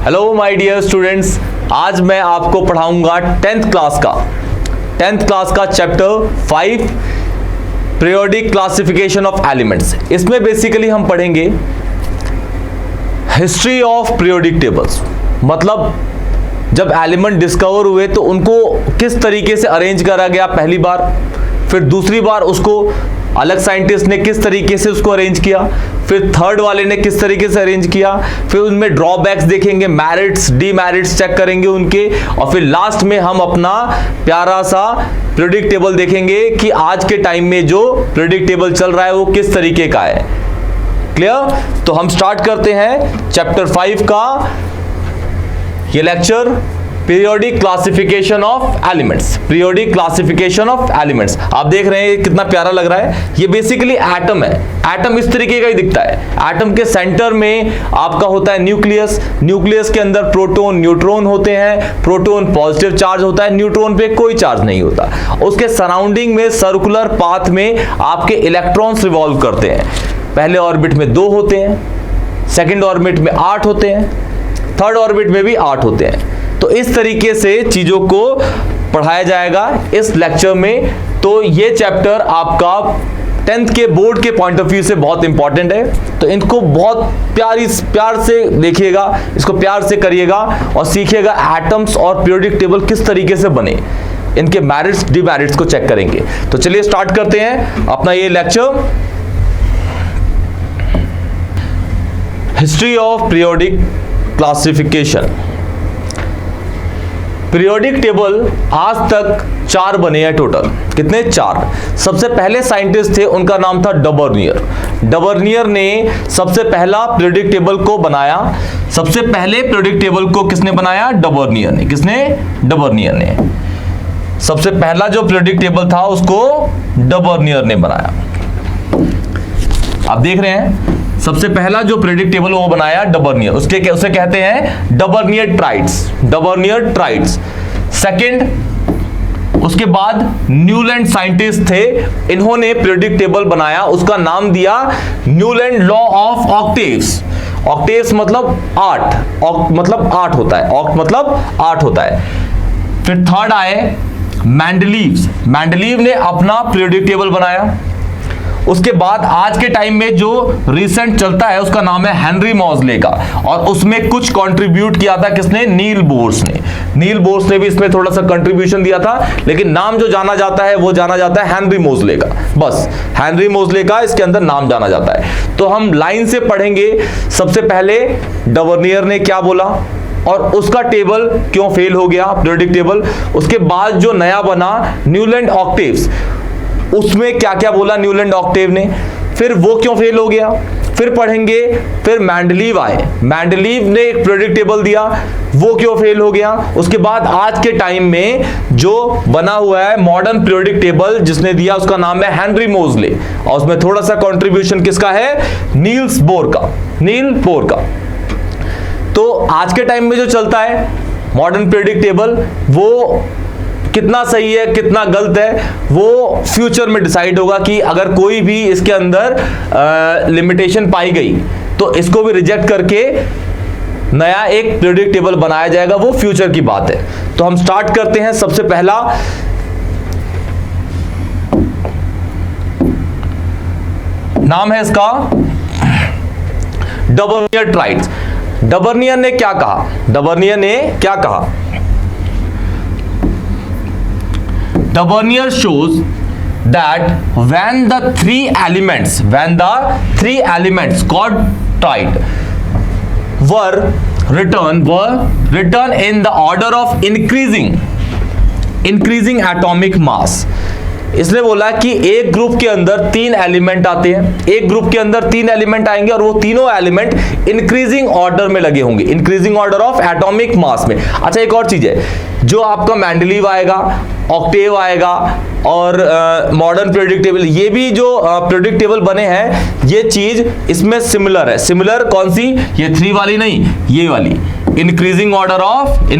Hello my dear students, आज मैं आपको पढ़ाऊंगा 10th क्लास का chapter 5 periodic classification of elements. इसमें बेसिकली हम पढ़ेंगे हिस्ट्री ऑफ पीरियोडिक टेबल्स, मतलब जब एलिमेंट डिस्कवर हुए तो उनको किस तरीके से अरेंज करा गया पहली बार, फिर दूसरी बार उसको अलग साइंटिस्ट ने किस तरीके से उसको अरेंज किया, फिर थर्ड वाले ने किस तरीके से अरेंज किया, फिर उनमें ड्रॉबैक्स देखेंगे, मेरिट्स डीमेरिट्स चेक करेंगे उनके, और फिर लास्ट में हम अपना प्यारा सा पीरियोडिक टेबल देखेंगे कि आज के टाइम में जो पीरियोडिक टेबल चल रहा है वो किस तरीके का है। क्लियर? तो हम स्टार्ट करते हैं चैप्टर 5 का ये lecture, periodic classification of elements. Periodic classification of elements, आप देख रहे हैं कितना प्यारा लग रहा है। ये बेसिकली एटम है। एटम इस तरीके का ही दिखता है। एटम के सेंटर में आपका होता है न्यूक्लियस। न्यूक्लियस के अंदर प्रोटॉन न्यूट्रॉन होते हैं। प्रोटॉन पॉजिटिव चार्ज होता है, न्यूट्रॉन पे कोई चार्ज नहीं होता। उसके सराउंडिंग में सर्कुलर पाथ में आपके इलेक्ट्रॉन्स रिवॉल्व करते हैं। पहले ऑर्बिट में 2 होते हैं, सेकेंड ऑर्बिट में 8 होते हैं, थर्ड ऑर्बिट में भी 8 होते हैं। तो इस तरीके से चीजों को पढ़ाया जाएगा इस लेक्चर में। तो ये चैप्टर आपका 10th के बोर्ड के पॉइंट ऑफ व्यू से बहुत इंपॉर्टेंट है। तो इनको बहुत प्यार से देखिएगा, इसको प्यार से करिएगा और सीखिएगा एटम्स और पीरियोडिक टेबल किस तरीके से बने, इनके मेरिट्स डिमेरिट्स को चेक करेंगे। तो चलिए स्टार्ट करते हैं अपना ये lecture, history of periodic classification. Periodic table आज तक 4 बने हैं टोटल। कितने? 4। सबसे पहले साइंटिस्ट थे, उनका नाम था डबर्नियर। डबर्नियर ने सबसे पहला पीरियोडिक टेबल को बनाया। सबसे पहले पीरियोडिक टेबल को किसने बनाया? डबर्नियर ने। किसने? डबर्नियर ने। सबसे पहला जो पीरियोडिक टेबल था उसको डबर्नियर ने बनाया। आप देख रहे हैं सबसे पहला जो पीरियोडिक टेबल वो बनाया डबर्नियर, उसे कहते हैं डबर्नियर ट्राइड्स। डबर्नियर ट्राइड्स। सेकंड, उसके बाद न्यूलैंड साइंटिस्ट थे, इन्होंने पीरियोडिक टेबल बनाया, उसका नाम दिया Newland law of octaves. Octaves मतलब 8, मतलब 8 होता है, ऑक्ट मतलब 8 होता है। फिर थर्ड आए मेंडलीव्स। मेंडलीव ने अपना पीरियोडिक टेबल बनाया। उसके बाद आज के टाइम में जो रिसेंट चलता है उसका नाम है हेनरी मॉजले का, और उसमें कुछ कंट्रीब्यूट किया था किसने? नील बोर्स ने। नील बोर्स ने भी इसमें थोड़ा सा कंट्रीब्यूशन दिया था, लेकिन नाम जो जाना जाता है वो जाना जाता है हेनरी मॉजले का। बस हेनरी मॉजले का इसके अंदर नाम जाना जाता है। तो हम लाइन से पढ़ेंगे। सबसे पहले डबर्नियर ने क्या बोला और उसका टेबल क्यों फेल हो गया, पीरियोडिक टेबल। उसके बाद जो नया बना न्यूलैंड ऑक्टेव्स, उसमें क्या क्या बोला न्यूलैंड ऑक्टेव ने, फिर वो क्यों फेल हो गया। फिर पढ़ेंगे, फिर मेंडलीव आए, मेंडलीव ने एक पीरियोडिक टेबल दिया, वो क्यों फेल हो गया। उसके बाद आज के टाइम में जो बना हुआ है मॉडर्न पीरियोडिक टेबल जिसने दिया उसका नाम है हेनरी मोजले, और उसमें थोड़ा सा कंट्रीब्यूशन किसका है? नील्स बोर का। नील बोर का। तो आज के टाइम में जो चलता है मॉडर्न पीरियोडिक टेबल, वो कितना सही है कितना गलत है वो फ्यूचर में डिसाइड होगा, कि अगर कोई भी इसके अंदर लिमिटेशन पाई गई तो इसको भी रिजेक्ट करके नया एक पीरियोडिक टेबल बनाया जाएगा, वो फ्यूचर की बात है। तो हम स्टार्ट करते हैं। सबसे पहला नाम है इसका डबर्नियर ट्राइड्स। डबर्नियर ने क्या कहा? डबर्नियर ने क्या कहा? Tavernier shows that when the three elements called triad were written in the order of increasing atomic mass। इसने बोला कि एक ग्रुप के अंदर 3 एलिमेंट आते हैं, एक ग्रुप के अंदर 3 एलिमेंट आएंगे और वो तीनों एलिमेंट इंक्रीजिंग ऑर्डर में लगे होंगे, इंक्रीजिंग ऑर्डर ऑफ एटॉमिक मास में। अच्छा, एक और चीज है, जो आपका मेंडलीव आएगा, ऑक्टेव आएगा और मॉडर्न पीरियोडिक टेबल, ये भी जो पीरियोडिक टेबल बने हैं ये चीज इसमें सिमिलर है। सिमिलर कौन सी? ये 3 वाली नहीं, ये वाली। इंक्रीजिंग ऑर्डर ऑफ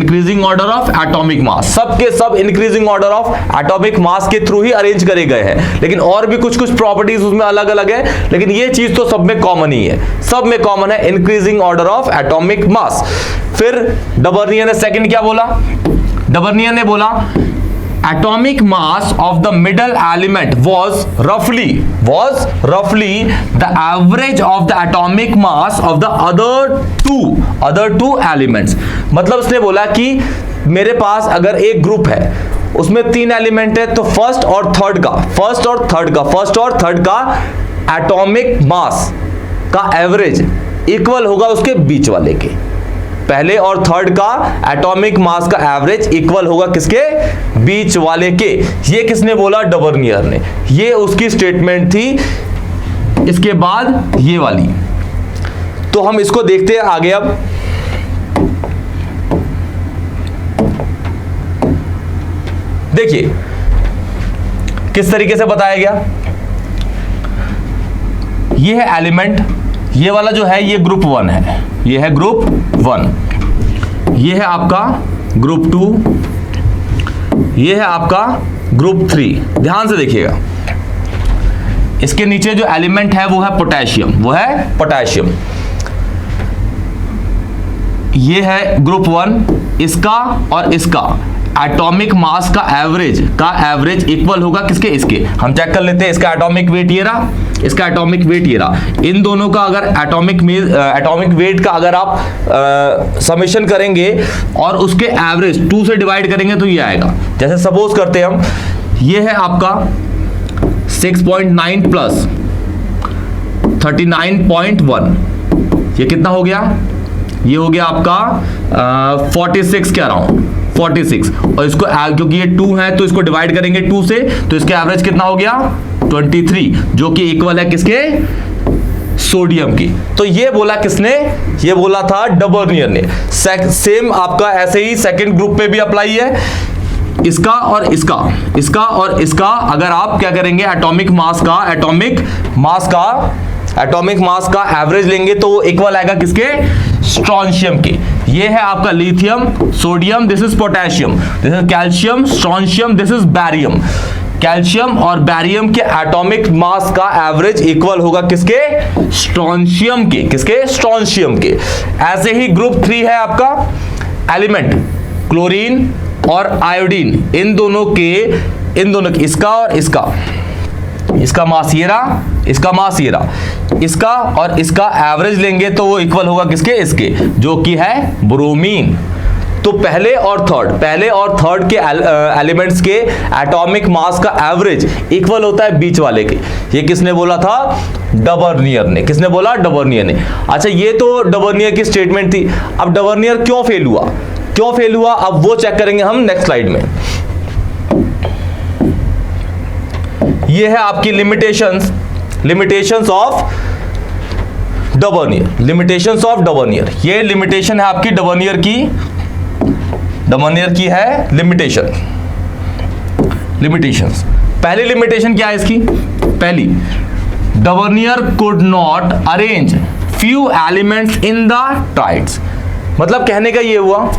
एटॉमिक मास, सबके सब इंक्रीजिंग ऑर्डर ऑफ एटॉमिक मास के थ्रू ही अरेंज करे गए हैं, लेकिन और भी कुछ कुछ प्रॉपर्टीज उसमें अलग अलग है, लेकिन ये चीज तो सब में कॉमन ही है, सब में कॉमन है, इंक्रीजिंग ऑर्डर ऑफ एटॉमिक मास। फिर डबर्नियर ने सेकंड क्या बोला? डबर्नियर ने बोला atomic mass of the middle element was roughly the average of the atomic mass of the other two elements। मतलब उसने बोला कि मेरे पास अगर एक ग्रुप है उसमें 3 एलिमेंट है, तो फर्स्ट और थर्ड का एटॉमिक मास का एवरेज इक्वल होगा उसके बीच वाले के, पहले और थर्ड का एटॉमिक मास का एवरेज इक्वल होगा किसके? बीच वाले के। ये किसने बोला? डबर्नियर ने। ये उसकी स्टेटमेंट थी। इसके बाद ये वाली, तो हम इसको देखते हैं आगे। अब देखिए किस तरीके से बताया गया। ये है एलिमेंट, ये वाला जो है ये ग्रुप 1 है, ये है ग्रुप 1, ये है आपका ग्रुप 2, ये है आपका ग्रुप 3। ध्यान से देखिएगा, इसके नीचे जो एलिमेंट है वो है पोटेशियम, ये है ग्रुप 1, इसका और इसका एटॉमिक मास का एवरेज इक्वल होगा किसके? इसके। हम चेक कर लेते हैं, इसका एटॉमिक वेट ये रहा, इसका एटॉमिक वेट ये रहा। इन दोनों का अगर एटॉमिक वेट का अगर आप समेशन करेंगे और उसके एवरेज 2 से डिवाइड करेंगे तो ये आएगा। जैसे सपोज करते हैं हम, ये है आपका 6.9 प्लस 39.1, ये कितना हो गया? ये हो गया आपका 46 कह रहा हूं, 46। और इसको क्योंकि ये 2 है तो इसको डिवाइड करेंगे 2 से, तो इसका एवरेज कितना हो गया? 23, जो कि इक्वल है किसके? सोडियम की। तो ये बोला किसने? ये बोला था डबर्नियर ने। सेम आपका ऐसे ही सेकंड ग्रुप में भी अप्लाई है, इसका और इसका अगर आप क्या करेंगे? एटॉमिक मास का एवरेज लेंगे तो वो इक्वल आएगा किसके? स्ट्रोंशियम के। ये है आपका lithium, sodium, this is potassium, this is calcium, strontium, this is barium. Calcium और बैरियम के एटॉमिक मास का एवरेज इक्वल होगा किसके? स्ट्रोंशियम के। किसके? स्ट्रोंशियम के। ऐसे ही ग्रुप 3 है आपका एलिमेंट, क्लोरीन और आयोडीन, इन दोनों के इसका और इसका मास ये रहा, इसका मास ये रहा, इसका और इसका एवरेज लेंगे तो वो इक्वल होगा किसके? इसके, जो कि है ब्रोमीन। तो पहले और थर्ड के एलिमेंट्स के एटॉमिक मास का एवरेज इक्वल होता है बीच वाले के। ये किसने बोला था? डबर्नियर ने। किसने बोला? डबर्नियर ने। अच्छा, ये तो डबर्नियर की स्टेटमेंट थी। अब डबर्नियर क्यों फेल हुआ अब वो चेक करेंगे हम नेक्स्ट स्लाइड में। ये है आपकी लिमिटेशंस ऑफ डबर्नियर। ये लिमिटेशन है आपकी डबर्नियर की है लिमिटेशंस। पहली लिमिटेशन क्या है इसकी? पहली, Dobereiner could not arrange few elements in the triads. मतलब कहने का ये हुआ,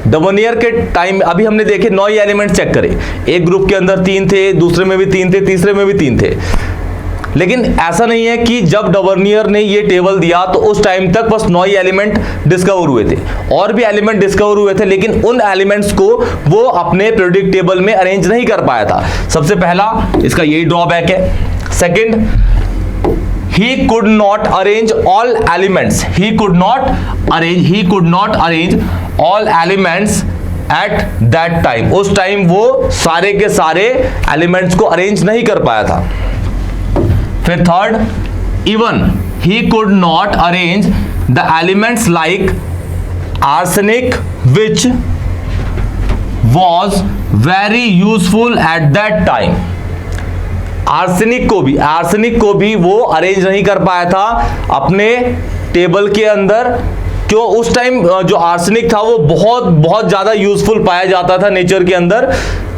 डबर्नियर के टाइम अभी हमने देखे 9 एलिमेंट चेक करे, एक ग्रुप के अंदर 3 थे, दूसरे में भी 3 थे, तीसरे में भी 3 थे। लेकिन ऐसा नहीं है कि जब डबर्नियर ने ये टेबल दिया तो उस टाइम तक बस 9 एलिमेंट डिस्कवर हुए थे, और भी एलिमेंट डिस्कवर हुए थे, लेकिन उन एलिमेंट्स को वो अपने पीरियोडिक टेबल में अरेंज नहीं कर पाया था। सबसे पहला इसका यही ड्रॉबैक है। Second, he could not arrange all elements, he could not arrange all elements at that time। उस टाइम वो सारे के सारे एलिमेंट्स को अरेंज नहीं कर पाया था। फिर third, even he could not arrange the elements like arsenic, which was very useful at that time। Arsenic को भी वो अरेंज नहीं कर पाया था अपने टेबल के अंदर। क्यों? उस टाइम जो आर्सेनिक था वो बहुत बहुत ज्यादा यूजफुल पाया जाता था नेचर के अंदर,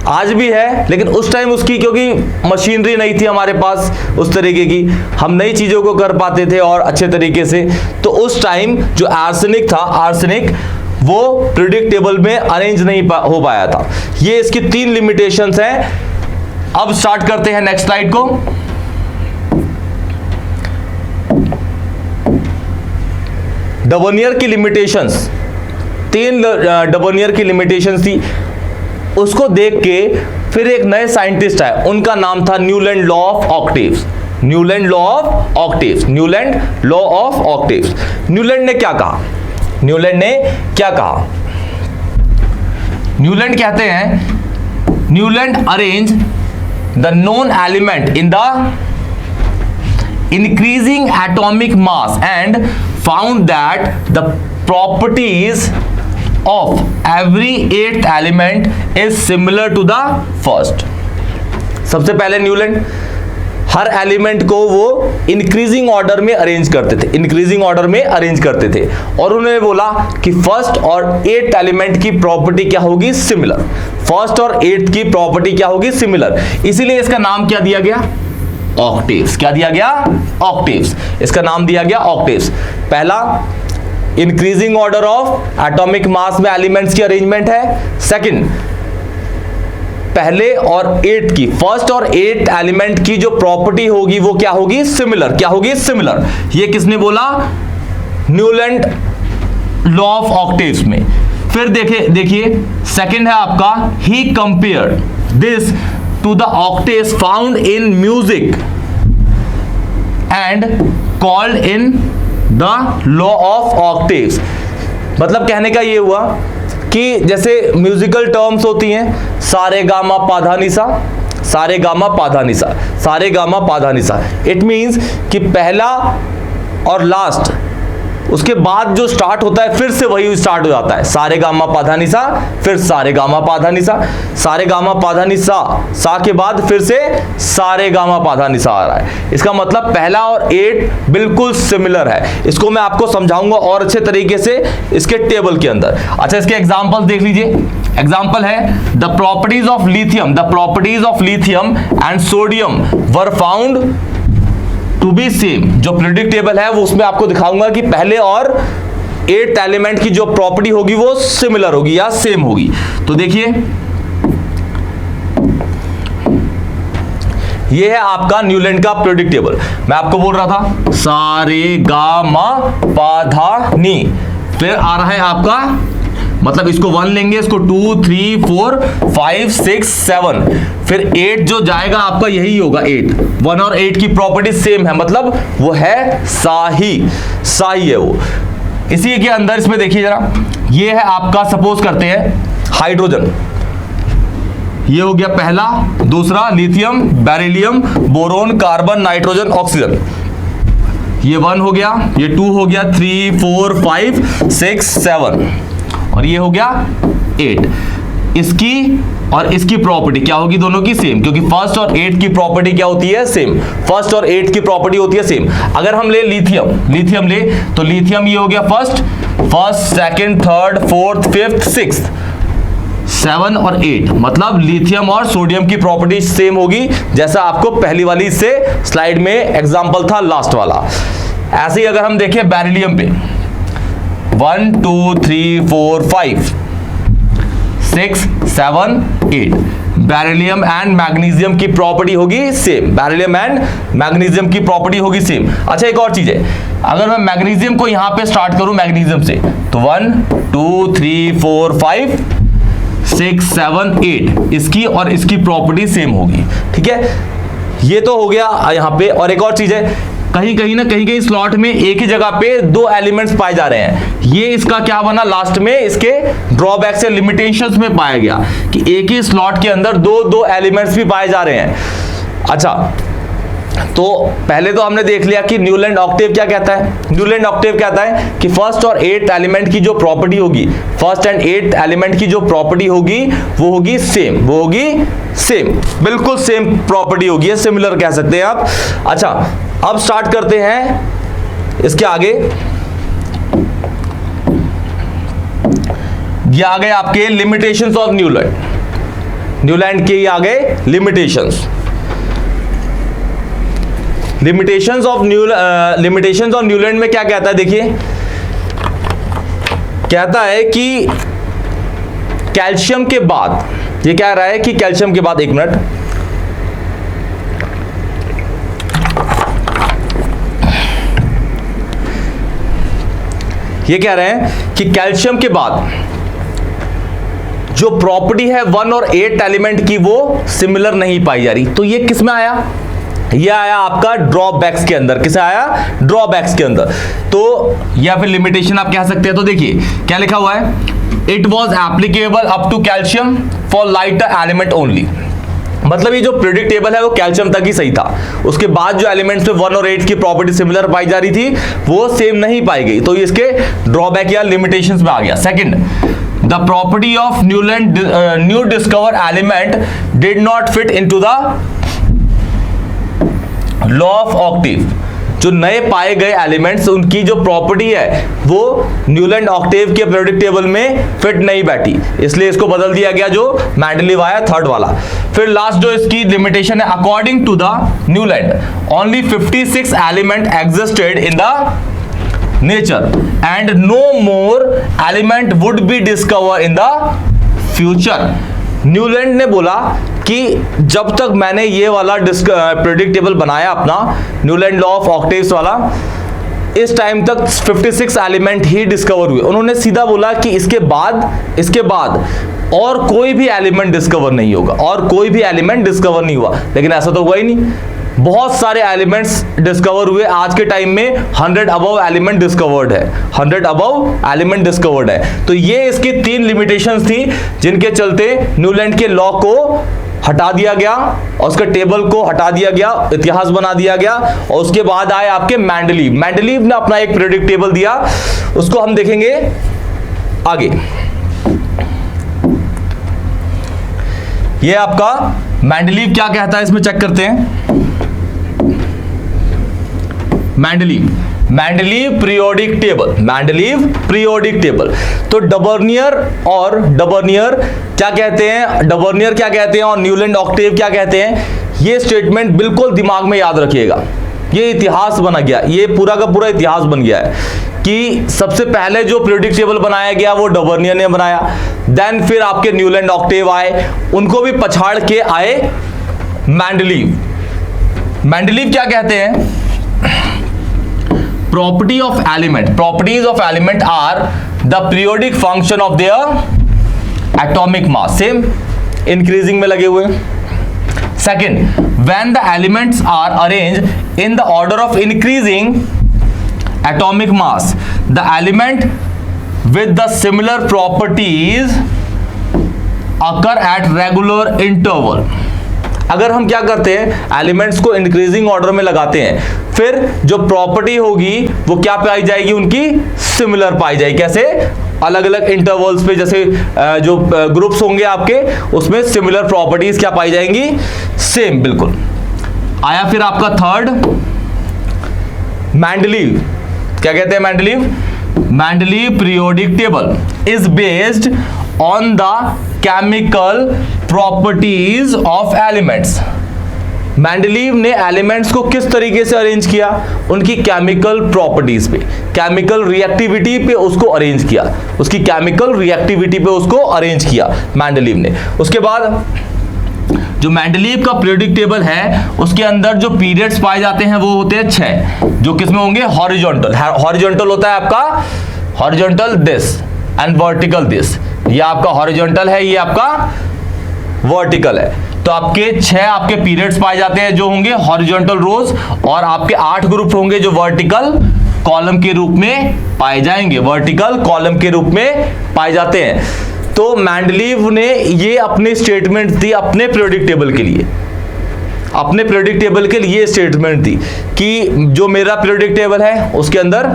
आज भी है, लेकिन उस टाइम उसकी क्योंकि मशीनरी नहीं थी हमारे पास उस तरीके की, हम नई चीजों को कर पाते थे और अच्छे तरीके से, तो उस टाइम जो आर्सेनिक था, आर्सेनिक वो पीरियोडिक टेबल में अरेंज नहीं हो पाया था। ये इसकी 3 लिमिटेशंस हैं। अब स्टार्ट करते हैं नेक्स्ट स्लाइड को। डबोनियर की लिमिटेशंस, 3 डबोनियर की लिमिटेशंस थी। उसको देख के फिर एक नए साइंटिस्ट आए, उनका नाम था Newland law of octaves. Newland law of octaves, Newland law of octaves. Newland ने क्या कहा? न्यूलैंड ने क्या कहा? न्यूलैंड कहते हैं, Newland arrange the known element in the increasing atomic mass and found that the properties of every 8th element is similar to the first। सबसे पहले न्यूलैंड हर एलिमेंट को वो इंक्रीजिंग ऑर्डर में अरेंज करते थे, इंक्रीजिंग ऑर्डर में arrange करते थे, और उन्होंने बोला कि फर्स्ट और 8th एलिमेंट की प्रॉपर्टी क्या होगी? सिमिलर। फर्स्ट और 8th की प्रॉपर्टी क्या होगी? सिमिलर। इसीलिए इसका नाम क्या दिया गया? ऑक्टेव्स। क्या दिया गया? ऑक्टेव्स। इसका नाम दिया गया ऑक्टेव्स। पहला, इंक्रीजिंग ऑर्डर ऑफ एटॉमिक मास में एलिमेंट्स की अरेंजमेंट है। सेकंड, पहले और 8th की, फर्स्ट और 8th एलिमेंट की जो प्रॉपर्टी होगी वो क्या होगी? सिमिलर। क्या होगी? सिमिलर। ये किसने बोला? न्यूलैंड लॉ ऑफ ऑक्टेव्स में। फिर देखिए सेकंड है आपका, he compared this to the octaves found in music and called in the law of octaves. मतलब कहने का ये हुआ कि जैसे म्यूजिकल टर्म्स होती हैं, सारे गामा पाधा निसा, सारे गामा पाधा निसा, सारे gamma Padha Nisa. It means कि पहला और लास्ट, उसके बाद जो स्टार्ट होता है फिर से वही स्टार्ट हो जाता है, सारे गामा पाधा निसा, फिर सारे गामा पाधा निसा, सारे गामा पाधा निसा, सा के बाद फिर से सारे गामा पाधा निसा आ रहा है। इसका मतलब पहला और 8 बिल्कुल सिमिलर है। इसको मैं आपको समझाऊंगा और अच्छे तरीके से इसके टेबल के अंदर। अच्छा, इसके एग्जांपल्स देख लीजिए। एग्जांपल है, the properties of lithium, the properties of lithium and sodium were found to be same. जो पीरियोडिक टेबल है वो उसमें आपको दिखाऊंगा कि पहले और 8th एलिमेंट की जो प्रॉपर्टी होगी वो सिमिलर होगी या सेम होगी। तो देखिए, ये है आपका न्यूलैंड का पीरियोडिक टेबल। मैं आपको बोल रहा था सारे गा मा पा धा नी, फिर आ रहा है आपका, मतलब इसको 1 लेंगे, इसको 2 3 4 5 6 7, फिर 8 जो जाएगा आपका यही होगा 8। 1 और 8 की प्रॉपर्टी सेम है, मतलब वो है साही, साही है वो। इसी के अंदर इसमें देखिए जरा, ये है आपका, सपोज करते हैं हाइड्रोजन, ये हो गया पहला, दूसरा lithium, beryllium, boron, carbon, nitrogen, oxygen. ये 1 हो गया, ये 2 हो गया, 3 4 5 6 7, और ये हो गया 8। इसकी और इसकी प्रॉपर्टी क्या होगी? दोनों की सेम, क्योंकि फर्स्ट और 8 की प्रॉपर्टी क्या होती है? सेम। फर्स्ट और 8 की प्रॉपर्टी होती है सेम। अगर हम ले लिथियम, लिथियम ले तो लिथियम ये हो गया first, second, third, fourth, fifth, sixth, 7 और 8, मतलब लिथियम और सोडियम की प्रॉपर्टी सेम होगी, जैसा आपको पहली वाली से स्लाइड में एग्जांपल था लास्ट वाला। ऐसे ही अगर हम देखें बेरिलियम पे, 1 2 3 4 5 6 7 8, बेरिलियम एंड मैग्नीशियम की प्रॉपर्टी होगी सेम, बेरिलियम एंड मैग्नीशियम की प्रॉपर्टी होगी सेम। अच्छा, एक और चीज है, अगर मैं मैग्नीशियम को यहां पे स्टार्ट करूं मैग्नीशियम से, तो 1 2 3 4 5 6 7 8, इसकी और इसकी प्रॉपर्टी सेम होगी। ठीक है, ये तो हो गया यहां पे। और एक और चीज है, कहीं स्लॉट में एक ही जगह पे 2 एलिमेंट्स पाए जा रहे हैं। ये इसका क्या बना लास्ट में, इसके ड्रॉबैक से लिमिटेशंस में पाया गया कि एक ही स्लॉट के अंदर 2 एलिमेंट्स भी पाए जा रहे हैं। अच्छा, तो पहले तो हमने देख लिया कि न्यूलैंड ऑक्टेव क्या कहता है। न्यूलैंड ऑक्टेव कहता है कि फर्स्ट और 8th एलिमेंट की जो प्रॉपर्टी होगी, फर्स्ट एंड 8th एलिमेंट की जो प्रॉपर्टी होगी वो होगी सेम, वो होगी सेम, बिल्कुल सेम प्रॉपर्टी होगी, सिमिलर कह सकते हैं आप। अच्छा, अब स्टार्ट करते हैं इसके आगे। ये आ गए आपके लिमिटेशंस ऑफ न्यूलैंड के, ये आ गए लिमिटेशंस ऑफ न्यूलैंड में क्या कहता है, देखिए कहता है कि कैल्शियम के बाद, ये कह रहा है कि कैल्शियम के बाद, एक मिनट, ये कह रहे हैं कि कैल्शियम के बाद जो प्रॉपर्टी है 1 और 8 एलिमेंट की वो सिमिलर नहीं पाई जा रही। तो ये किस में आया, ये आया आपका ड्रॉबैक्स के अंदर। किसे आया, ड्रॉबैक्स के अंदर। तो या फिर लिमिटेशन आप कह सकते हैं। तो देखिए क्या लिखा हुआ है, it was applicable up to calcium for lighter element only. मतलब ये जो पीरियोडिक टेबल है वो कैल्शियम तक ही सही था, उसके बाद जो एलिमेंट्स में 1 और 8 की प्रॉपर्टी सिमिलर पाई जा रही थी वो सेम नहीं पाई गई, तो इसके ड्रॉबैक या लिमिटेशंस में आ गया। Second, the property of new discover element did not fit into the law of Octave. जो नए पाए गए एलिमेंट्स, उनकी जो प्रॉपर्टी है वो न्यूलैंड ऑक्टेव के पीरियोडिक टेबल में फिट नहीं बैठी, इसलिए इसको बदल दिया गया, जो मेंडलीव आया थर्ड वाला। फिर लास्ट जो इसकी लिमिटेशन है, according to the Newland only 56 element existed in the nature and no more element would be discover in the future. Newland ने बोला कि जब तक मैंने ये वाला पीरियोडिक टेबल बनाया अपना, न्यूलैंड लॉ ऑफ ऑक्टेव्स वाला, इस टाइम तक 56 एलिमेंट ही डिस्कवर हुए। उन्होंने सीधा बोला कि इसके बाद और कोई भी एलिमेंट डिस्कवर नहीं होगा, और कोई भी एलिमेंट डिस्कवर नहीं हुआ। लेकिन ऐसा तो हुआ ही नहीं, बहुत सारे एलिमेंट्स डिस्कवर हुए। आज के टाइम में 100 अबव एलिमेंट डिस्कवर्ड है, 100 अबव एलिमेंट डिस्कवर्ड है। तो ये इसकी 3 लिमिटेशंस थी जिनके चलते न्यूलैंड के लॉ को हटा दिया गया और उसके टेबल को हटा दिया गया, इतिहास बना दिया गया। और उसके बाद आए आपके मेंडलीव ने अपना एक पीरियोडिक टेबल दिया, उसको हम देखेंगे आगे। ये आपका मेंडलीव क्या कहता है, इसमें चेक करते हैं। Mendeleev periodic table. तो डबर्नियर क्या कहते हैं, और न्यूलैंड ऑक्टेव क्या कहते हैं, ये स्टेटमेंट बिल्कुल दिमाग में याद रखिएगा। ये इतिहास बना गया, ये पूरा का पूरा इतिहास बन गया है कि सबसे पहले जो पीरियोडिक टेबल बनाया गया वो डबर्नियर ने बनाया, देन फिर आपके न्यूलैंड ऑक्टेव आए, उनको भी पछाड़ के आए मेंडलीव क्या कहते हैं, properties of element are the periodic function of their atomic mass, same increasing में लगे हुए। Second, when the elements are arranged in the order of increasing atomic mass, the element with the similar properties occur at regular interval। अगर हम क्या करते हैं, elements को increasing order में लगाते हैं, फिर जो प्रॉपर्टी होगी वो क्या पाई जाएगी, उनकी सिमिलर पाई जाएगी। कैसे, अलग अलग इंटरवल्स पे, जैसे जो ग्रुप्स होंगे आपके, उसमें सिमिलर प्रॉपर्टीज क्या पाई जाएंगी, सेम बिल्कुल। आया फिर आपका थर्ड, मेंडलीव क्या कहते हैं, Mendeleev periodic table is based on the chemical properties of elements. Mendeleev ने एलिमेंट्स को किस तरीके से अरेंज किया, उनकी केमिकल प्रॉपर्टीज पे, केमिकल रिएक्टिविटी पे उसको अरेंज किया, उसकी केमिकल रिएक्टिविटी पे उसको अरेंज किया मेंडलीव ने। उसके बाद जो मेंडलीव का पीरियोडिक टेबल है उसके अंदर जो पीरियड्स पाए जाते हैं वो होते हैं 6, जो किसमें होंगे, हॉरिजॉन्टल होता है आपका, horizontal this and vertical this. ये आपका हॉरिजॉन्टल है, ये आपका वर्टिकल है। तो आपके 6 आपके पीरियड्स पाए जाते हैं जो होंगे हॉरिजॉन्टल रोज, और आपके 8 ग्रुप होंगे जो वर्टिकल कॉलम के रूप में पाए जाएंगे, वर्टिकल कॉलम के रूप में पाए जाते हैं। तो मेंडलीव ने ये अपनी स्टेटमेंट दी अपने पीरियोडिक टेबल के लिए, अपने पीरियोडिक टेबल के लिए स्टेटमेंट दी कि जो मेरा पीरियोडिक टेबल है उसके अंदर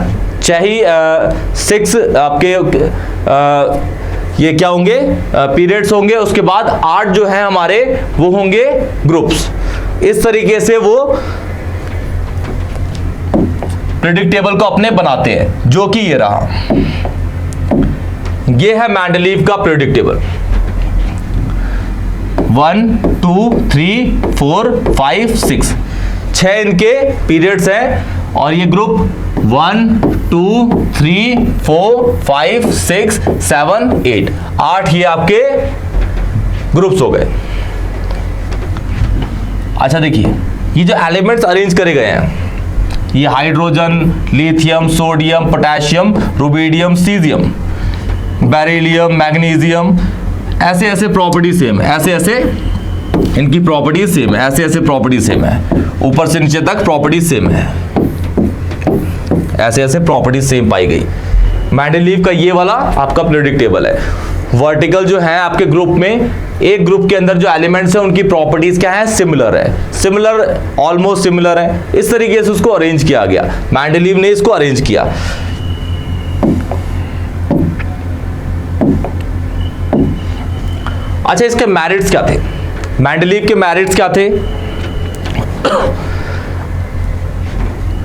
6 आपके ये क्या होंगे, पीरियड्स होंगे, उसके बाद 8 जो है हमारे वो होंगे ग्रुप्स। इस तरीके से वो पीरियोडिक टेबल को अपने बनाते हैं, जो कि ये रहा, ये है मेंडलीव का पीरियोडिक टेबल। 1 2 3 4 5 6 6 इनके पीरियड्स हैं और ये ग्रुप 1 2 3 4 5 6 7 8 8 ये आपके ग्रुप्स हो गए। अच्छा देखिए, ये जो एलिमेंट्स अरेंज करे गए हैं, ये hydrogen, lithium, sodium, potassium, rubidium, caesium, beryllium, magnesium, ऐसे ऐसे प्रॉपर्टी सेम है, ऐसे ऐसे इनकी प्रॉपर्टी सेम है, ऐसे ऐसे प्रॉपर्टी सेम है, ऊपर से नीचे तक प्रॉपर्टी सेम है, ऐसे ऐसे प्रॉपर्टी सेम पाई गई। मेंडलीव का ये वाला आपका पीरियोडिक टेबल है। वर्टिकल जो है आपके ग्रुप में, एक ग्रुप के अंदर जो एलिमेंट्स हैं उनकी प्रॉपर्टीज क्या है, सिमिलर है, सिमिलर, ऑलमोस्ट सिमिलर है, इस तरीके से उसको अरेंज किया गया। मेंडलीव ने इसको अरेंज किया। अच्छा, इसके मेरिट्स क्या थे? मेंडलीव के मेरिट्स क्या थे?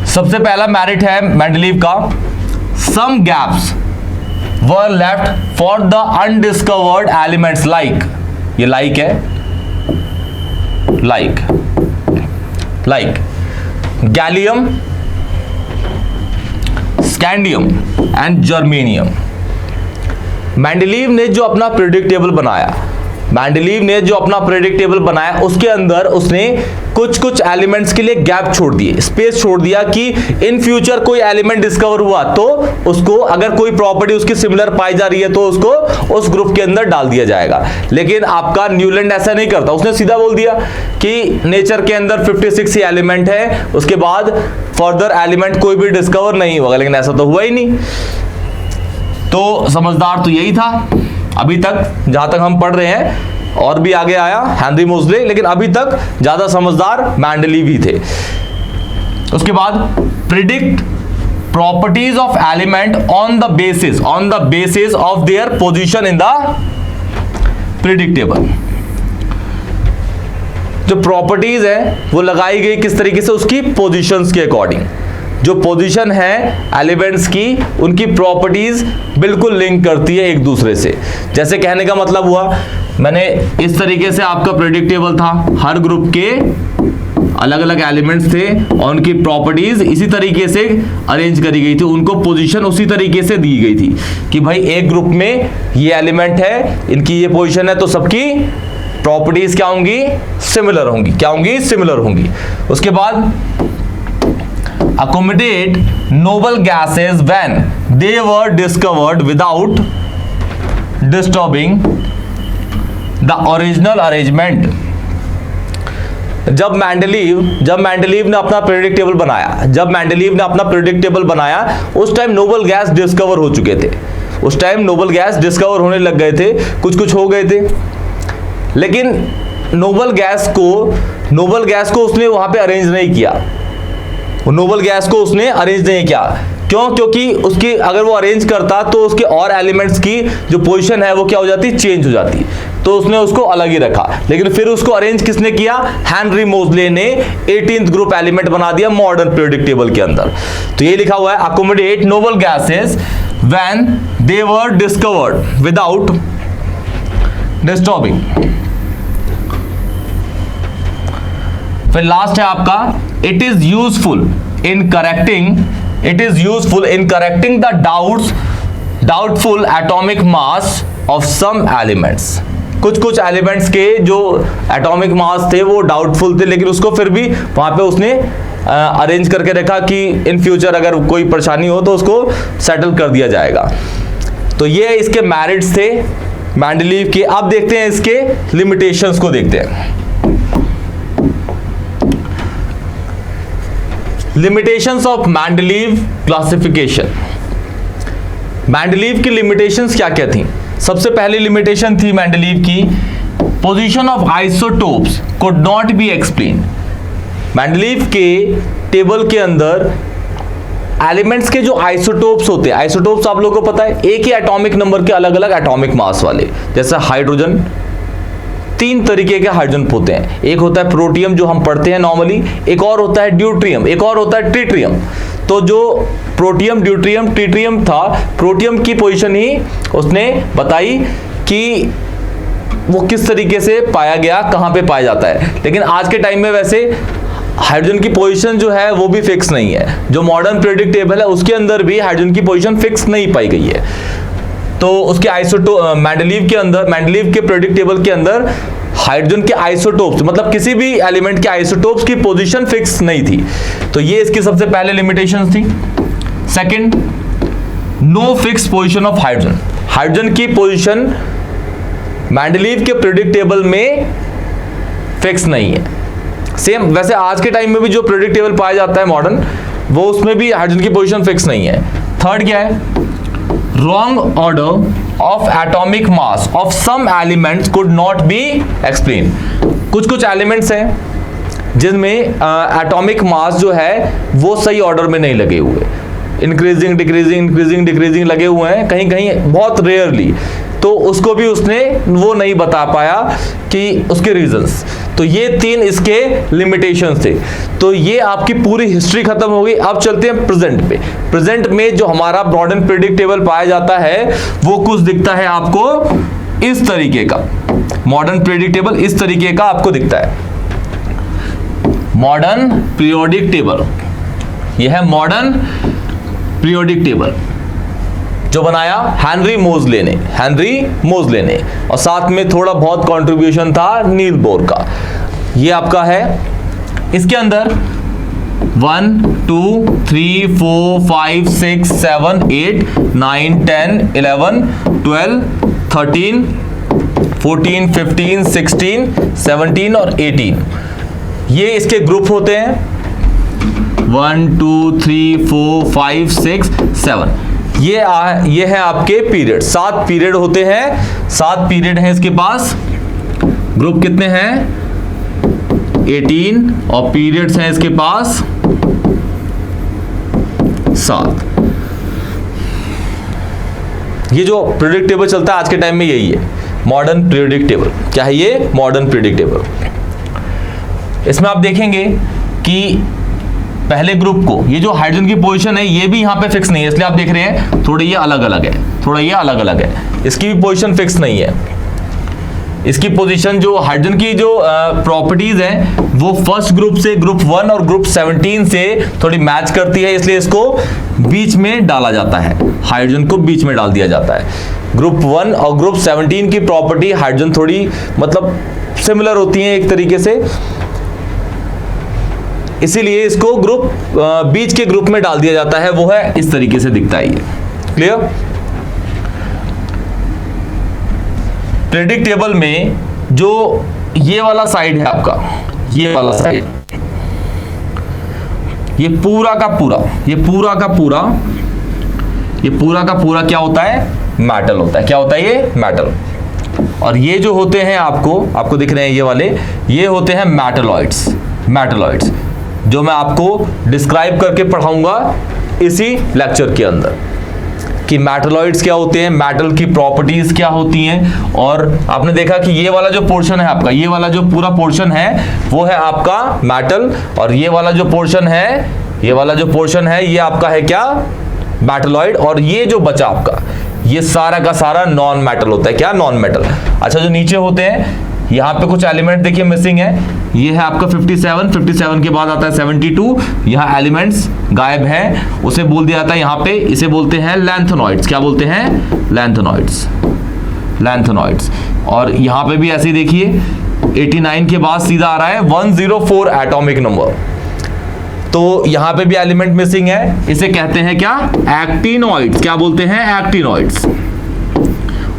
सबसे पहला मेरिट है मेंडलीव का, some gaps were left for the undiscovered elements like, ये लाइक है, like gallium, scandium and germanium. Mendeleev ने जो अपना पीरियोडिक टेबल बनाया, उसके अंदर उसने कुछ कुछ एलिमेंट्स के लिए गैप छोड़ दिए, स्पेस छोड़ दिया कि इन फ्यूचर कोई एलिमेंट डिस्कवर हुआ तो उसको, अगर कोई प्रॉपर्टी उसकी सिमिलर पाई जा रही है तो उसको उस ग्रुप के अंदर डाल दिया जाएगा। लेकिन आपका न्यूलैंड ऐसा नहीं करता, उसने सीधा बोल दिया कि नेचर के अंदर 56 ही एलिमेंट है, उसके बाद फर्दर एलिमेंट कोई भी डिस्कवर नहीं होगा। लेकिन ऐसा तो हुआ ही नहीं। तो समझदार तो यही था अभी तक, जहां तक हम पढ़ रहे हैं, और भी आगे आया हेनरी मोज़ले, लेकिन अभी तक ज्यादा समझदार मेंडलीव ही थे। उसके बाद predict properties of element on the basis of their position in the periodic table. जो प्रॉपर्टीज है वो लगाई गई किस तरीके से, उसकी पोजीशंस के अकॉर्डिंग। जो पोजीशन है एलिमेंट्स की, उनकी प्रॉपर्टीज बिल्कुल लिंक करती है एक दूसरे से। जैसे कहने का मतलब हुआ, मैंने इस तरीके से आपका पीरियोडिक टेबल था, हर ग्रुप के अलग अलग एलिमेंट्स थे और उनकी प्रॉपर्टीज इसी तरीके से अरेंज करी गई थी, उनको पोजीशन उसी तरीके से दी गई थी कि भाई एक ग्रुप में ये एलिमेंट है, इनकी ये पोजीशन है, तो सबकी प्रॉपर्टीज क्या होंगी, सिमिलर होंगी। क्या होंगी, सिमिलर होंगी। उसके बाद accommodate noble gases when they were discovered without disturbing the original arrangement। जब मेंडलीव ने अपना पीरियोडिक टेबल बनाया, उस टाइम नोबल गैस डिस्कवर हो चुके थे, उस टाइम नोबल गैस डिस्कवर होने लग गए थे, कुछ हो गए थे। लेकिन नोबल गैस को उसने वहां पे अरेंज नहीं किया, नोबल गैस को उसने अरेंज नहीं किया। क्यों? क्योंकि उसकी, अगर वो अरेंज करता तो उसके और एलिमेंट्स की जो पोजीशन है वो क्या हो जाती, चेंज हो जाती, तो उसने उसको अलग ही रखा। लेकिन फिर उसको अरेंज किसने किया, हेनरी मोज़ले ने 18th ग्रुप एलिमेंट बना दिया मॉडर्न पीरियोडिक टेबल के अंदर। तो ये लिखा हुआ है, accommodate noble gases when they were discovered without disturbing. फिर लास्ट है आपका, it is useful in correcting the doubtful atomic mass of some elements. कुछ एलिमेंट्स के जो एटॉमिक मास थे वो डाउटफुल थे, लेकिन उसको फिर भी वहां पे उसने अरेंज करके रखा कि इन फ्यूचर अगर कोई परेशानी हो तो उसको सेटल कर दिया जाएगा। तो ये इसके मेरिट्स थे मेंडलीव के। अब देखते हैं इसके लिमिटेशंस को, देखते हैं limitations of Mendeleev classification. Mendeleev की लिमिटेशंस क्या क्या थी? सबसे पहली लिमिटेशन थी मेंडलीव की, position of isotopes could not be explained. Mendeleev के टेबल के अंदर एलिमेंट्स के जो आइसोटोप्स होते हैं, आइसोटोप्स आप लोगों को पता है, एक ही एटॉमिक नंबर के अलग अलग एटॉमिक मास वाले। जैसे हाइड्रोजन, 3 तरीके के हाइड्रोजन होते हैं, एक होता है प्रोटियम जो हम पढ़ते हैं नॉर्मली, एक और होता है ड्यूट्रियम, एक और होता है ट्रिटियम। तो जो प्रोटियम, ड्यूट्रियम, ट्रिटियम था, प्रोटियम की पोजीशन ही उसने बताई कि वो किस तरीके से पाया गया, कहां पे पाया जाता है। लेकिन आज के टाइम में वैसे हाइड्रोजन की पोजीशन जो है वो भी फिक्स नहीं है। जो मॉडर्न पीरियोडिक टेबल है उसके अंदर भी हाइड्रोजन की पोजीशन फिक्स नहीं पाई गई है। तो उसके मेंडलीव के अंदर, मेंडलीव के पीरियोडिक टेबल के अंदर हाइड्रोजन के आइसोटोप्स, मतलब किसी भी एलिमेंट के आइसोटोप्स की पोजीशन फिक्स नहीं थी। तो ये इसकी सबसे पहले लिमिटेशंस थी। Second, no fix position of hydrogen. Hydrogen की पोजीशन मेंडलीव के पीरियोडिक टेबल में फिक्स नहीं है। सेम वैसे आज के टाइम में भी जो पीरियोडिक टेबल पाया जाता है मॉडर्न, वो उसमें भी हाइड्रोजन की पोजीशन फिक्स नहीं है। थर्ड क्या है, wrong order of atomic mass of some elements could not be explain. कुछ एलिमेंट्स हैं जिनमें एटॉमिक मास जो है वो सही ऑर्डर में नहीं लगे हुए, इंक्रीजिंग डिक्रीजिंग इंक्रीजिंग डिक्रीजिंग लगे हुए हैं, कहीं कहीं बहुत रेयरली। तो उसको भी उसने वो नहीं बता पाया कि उसके रीजंस। तो ये 3 इसके लिमिटेशंस थे। तो ये आपकी पूरी हिस्ट्री खत्म हो गई। अब चलते हैं प्रेजेंट पे। प्रेजेंट में जो हमारा मॉडर्न पीरियोडिक टेबल पाया जाता है वो कुछ दिखता है आपको इस तरीके का। मॉडर्न पीरियोडिक टेबल इस तरीके का आपको दिखता है। मॉडर्न पीरियोडिक टेबल, यह है मॉडर्न पीरियोडिक टेबल जो बनाया हेनरी मोज़ले ने, और साथ में थोड़ा बहुत कंट्रीब्यूशन था नील बोर का। ये आपका है, इसके अंदर 1 2 3 4 5 6 7 8 9 10 11 12 13 14 15 16 17 और 18, ये इसके ग्रुप होते हैं। 1 2 3 4 5 6 7, ये है आपके पीरियड। 7 पीरियड होते हैं, 7 पीरियड हैं इसके पास। ग्रुप कितने हैं? 18, और पीरियड्स हैं इसके पास 7। ये जो पीरियोडिक टेबल चलता है आज के टाइम में यही है मॉडर्न पीरियोडिक टेबल। क्या है ये? Modern periodic table. इसमें आप देखेंगे कि पहले ग्रुप को, ये जो हाइड्रोजन की पोजीशन है ये भी यहाँ पे फिक्स नहीं है, इसलिए आप देख रहे हैं थोड़े ये अलग अलग है, थोड़ा ये अलग अलग है। इसकी भी पोजीशन फिक्स नहीं है। इसकी पोजीशन, जो हाइड्रोजन की जो प्रॉपर्टीज हैं वो फर्स्ट ग्रुप से, ग्रुप 1 और ग्रुप 17 से थोड़ी मैच करती है, इसलिए इसको बीच में डाला जाता है। हाइड्रोजन को बीच में डाल दिया जाता है। ग्रुप 1 और ग्रुप 17 की प्रॉपर्टी हाइड्रोजन थोड़ी मतलब सिमिलर होती है एक तरीके से, इसीलिए इसको ग्रुप बीच के ग्रुप में डाल दिया जाता है। वो है इस तरीके से दिखता है ये। क्लियर? पीरियोडिक टेबल में जो ये वाला साइड है आपका, ये वाला साइड, ये पूरा का पूरा क्या होता है? मेटल होता है। क्या होता है ये? मेटल। और ये जो होते हैं आपको दिख रहे हैं ये वाले, ये होते हैं मेटलॉइड्स, जो मैं आपको डिस्क्राइब करके पढ़ाऊंगा इसी लेक्चर के अंदर कि मेटलॉइड्स क्या होते हैं, मेटल की प्रॉपर्टीज क्या होती हैं। और आपने देखा कि ये वाला जो पोर्शन है आपका, ये वाला जो पूरा पोर्शन है वो है आपका मेटल, और ये वाला जो पोर्शन है ये आपका है क्या? मेटलॉइड। और ये जो बचा आपका, ये सारा का सारा नॉन मेटल होता है। क्या? Non metal. अच्छा, जो नीचे होते हैं यहाँ पे कुछ एलिमेंट देखिए मिसिंग है। ये है आपका 57 के बाद आता है 72। यहाँ एलिमेंट्स गायब हैं, उसे बोल दिया जाता है यहाँ पे, इसे बोलते हैं लैंथेनॉइड्स। क्या बोलते हैं? लैंथेनॉइड्स। और यहाँ पे भी ऐसे ही देखिए 89 के बाद सीधा आ रहा है 104 एटॉमिक नंबर। तो यहाँ पे भी एलिमेंट मिसिंग है, इसे कहते हैं क्या? एक्टिनॉइड्स। क्या बोलते हैं? एक्टिनॉइड्स।